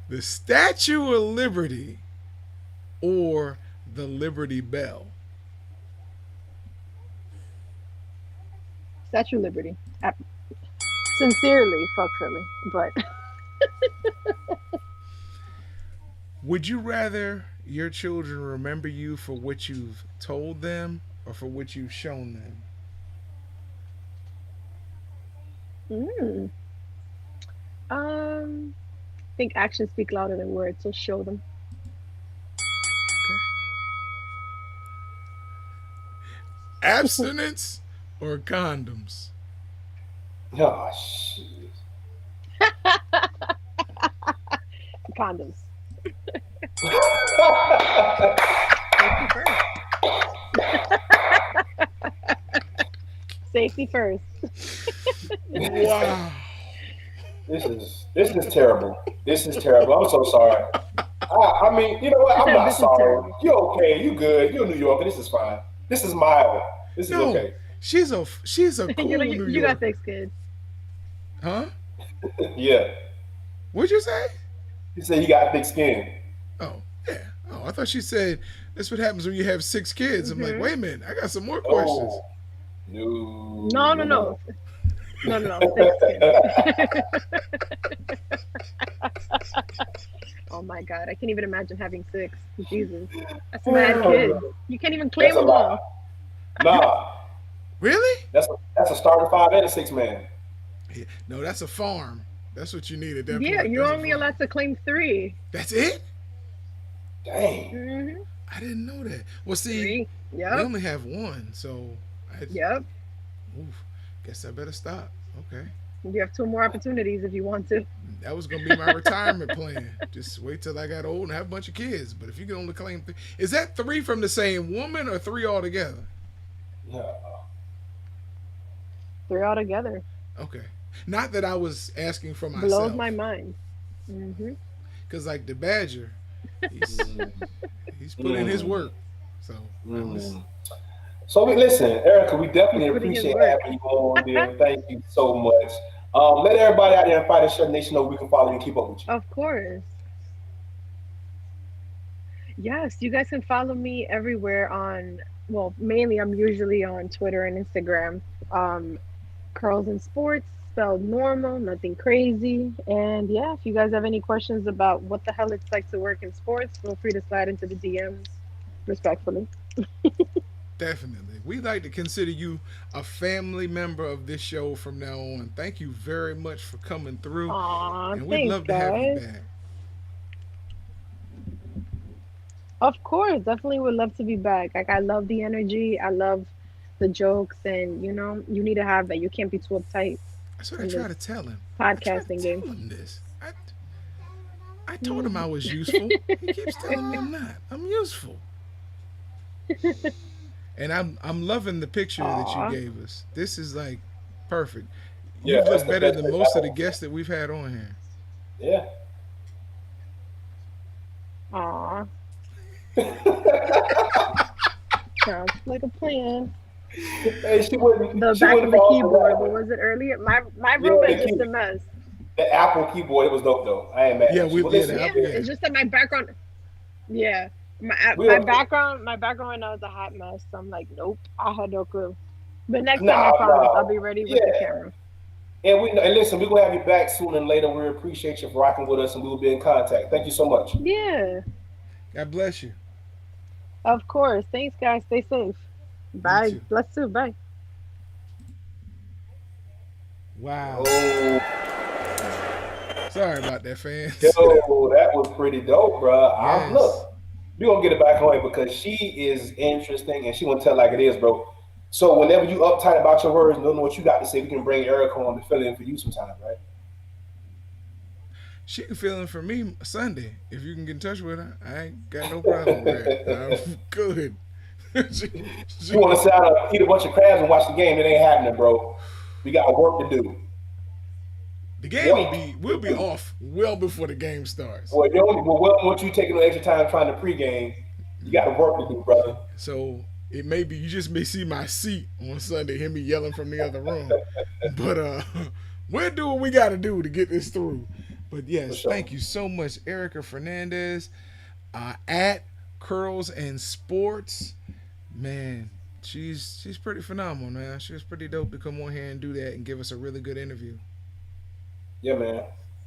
The Statue of Liberty or the Liberty Bell. Statue of Liberty. Sincerely, fuck Philly. But Would you rather your children remember you for what you've told them or for what you've shown them? mm, I think actions speak louder than words, so show them. Okay. Abstinence or condoms? Oh shit. Condoms. Safety first. Safety first. Wow. This is terrible. This is terrible. I'm so sorry. I mean, you know what? I'm not This is sorry. terrible. You okay? You good? You're New Yorker. This is fine. This is mild. This is No, okay. she's a cool New You got Yorker. thick skin. Huh? Yeah. What'd you say? He said he got thick skin. Oh, yeah. Oh, I thought she said that's what happens when you have six kids. I'm like, Hmm. wait a minute, I got some more questions. Oh no, No, no, no, no. no. No, no, no. Thick skin. Oh my god, I can't even imagine having six. Jesus. That's mad kids. You can't even claim That's a them lot. all. Nah, Really? that's a starting five and a six man. Yeah. No, that's a farm. That's what you need at that Yeah, point. you're That's a only farm. allowed to claim three. That's it? Dang. I didn't know that. Well, see, Three. we Yep. only have one, so I Yep. oof, guess I better stop. Okay. You have two more opportunities if you want to. That was gonna be my retirement plan. Just wait till I got old and have a bunch of kids. But if you can only claim three, is that three from the same woman or three altogether? Yeah. Three altogether. Okay. Not that I was asking for Blows myself, my mind. Hmm. because like the Badger, he's Mm, he's put in his mm, work. So I was mm. So listen, Erica, we He's definitely putting his appreciate work. having you on there. Thank you so much. Let everybody out there in Fighter Shirt Nation know we can follow you and keep up with you. Of course. Yes, you guys can follow me everywhere on, well, mainly I'm usually on Twitter and Instagram. Um, Curls and Sports, spelled normal, nothing crazy. And yeah, if you guys have any questions about what the hell it's like to work in sports, feel free to slide into the DMs respectfully. definitely. We like to consider you a family member of this show from now on. Thank you very much for coming through, Aw, and we'd thanks, love to have you guys. back. Of course, definitely would love to be back. Like, I love the energy, I love the jokes, and you need to have that. You can't be too uptight That's what I in try this to tell him. I try to podcasting tell game. him this. I told him I was useful. He keeps telling me I'm not. I'm useful. And I'm loving the picture that you Aw, gave us. This is like perfect. Yeah, You've that's looked the better best than place most of the ever. guests that we've had on here. Yeah. aw, sounds like a plan. Hey, she wouldn't. The She back wouldn't of the fall for keyboard. What that. was it earlier? My Yeah, room is the just a key, mess. the Apple keyboard. It was dope though. I ain't mad Yeah, at you. we But yeah the listen, Yeah, apple yeah. it's just that my background. Yeah, we my are background right now is a hot mess. So I'm like, nope, I had no clue. But next time, I nah, promise, I'll nah. be ready with the Yeah. camera. And listen, we're gonna have you back soon and later. We appreciate you for rocking with us, and we will be in contact. Thank you so much. Yeah, God bless you. of course. Thanks, guys. Stay safe. You Bye. too. Bless you. Bye. Wow. Oh, Sorry about that, fans. yo, that was pretty dope, bro. Yes. Look, we gonna get it back on it because she is interesting and she gonna tell it like it is, bro. So whenever you uptight about your words and don't know what you got to say, we can bring Erica on to fill in for you sometime, right? She can fill in for me Sunday. If you can get in touch with her, I ain't got no problem with that. I'm good. she, You she, want to sit down and eat a bunch of crabs and watch the game? It ain't happening, bro. We got work to do. the game will Work be to will be do. off well before the game starts. Well, you only well, once you taking no extra time trying to pregame, you got work to do, brother. So it may be you just may see my seat on Sunday, hear me yelling from the other room. But we'll do what we got to do to get this through. But For yes, sure. thank you so much, Erica Fernandez, at Curls and Sports. Man, she's pretty phenomenal, man. She was pretty dope to come on here and do that and give us a really good interview. Yeah, man.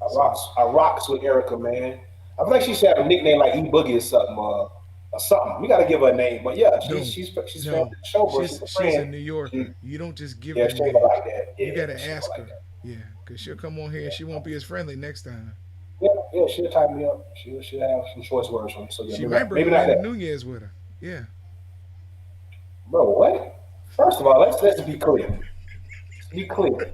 So I rocks with Erica, man. I feel like she should have a nickname like E Boogie or something. We got to give her a name, but yeah, no, she's family no, to the show, bro. She's a she's a friend. New She Yorker. You don't just give yeah, them she ain't gonna names. like that. You Yeah, gotta she ain't gonna ask like her. that. Yeah, cause she'll come on here and she won't be as friendly next time. Yeah, yeah, she'll tie me up. She'll have some choice words from me. So yeah, She might bring maybe not Amanda that, Nunez with her. Yeah. bro. What? First of all, let's be clear. Let's be clear.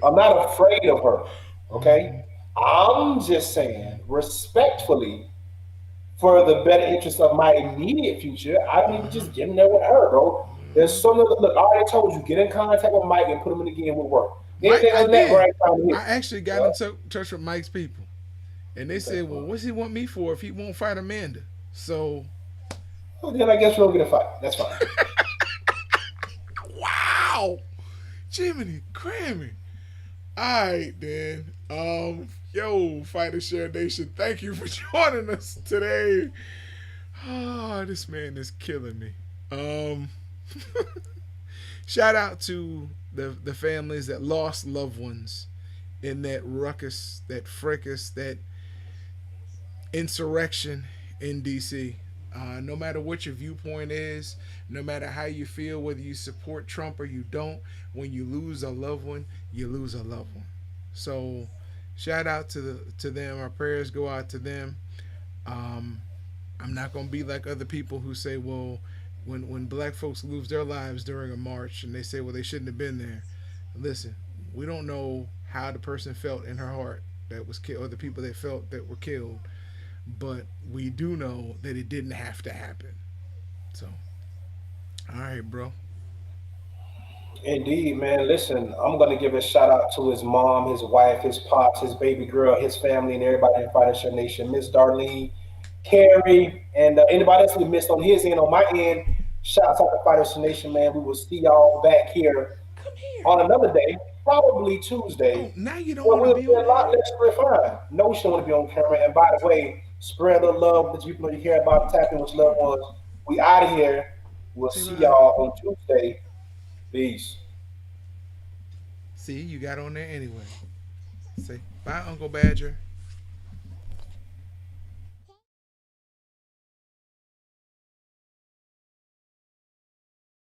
I'm not afraid of her. Okay, I'm just saying respectfully for the better interest of my immediate future, I need to Uh-huh. just get in there with her, bro. There's Uh-huh. some of the look. I already told you, get in contact with Mike and put him in the game with work. Mike, Anything I other than that, bro, I did. ain't trying to I hear. actually got in Well, touch with Mike's people, and they okay, said, "Well, well, what's he want me for if he won't fight Amanda?" So, well, then I guess we'll get a fight. That's fine. wow, Jiminy Grammy. All right, then. Yo, Fighter Share Nation, thank you for joining us today. Oh, this man is killing me. Um, shout out to the families that lost loved ones in that ruckus, that fracas, that insurrection in DC. No matter what your viewpoint is, no matter how you feel, whether you support Trump or you don't, when you lose a loved one, you lose a loved one. So, shout out to them. Our prayers go out to them. Um, I'm not gonna be like other people who say, well, when black folks lose their lives during a march and they say, well, they shouldn't have been there. Listen, we don't know how the person felt in her heart that was killed, or the people that felt that were killed, but we do know that it didn't have to happen. So, all right, bro. Indeed, man. Listen, I'm gonna give a shout out to his mom, his wife, his pops, his baby girl, his family, and everybody in Fighter Nation. Miss Darlene, Carrie, and anybody else we missed on his end, on my end. Shouts out to Fighter Nation, man. We will see y'all back here Come here. on another day, probably Tuesday. Oh, now you don't Well, want to we'll be be a on lot there? less refined. No, she don't want to be on camera. And by the way, spread the love that you people you care about, tapping with loved ones. We out of here. We'll Say see bye. y'all on Tuesday. Peace. See, you got on there anyway. Say bye, Uncle Badger.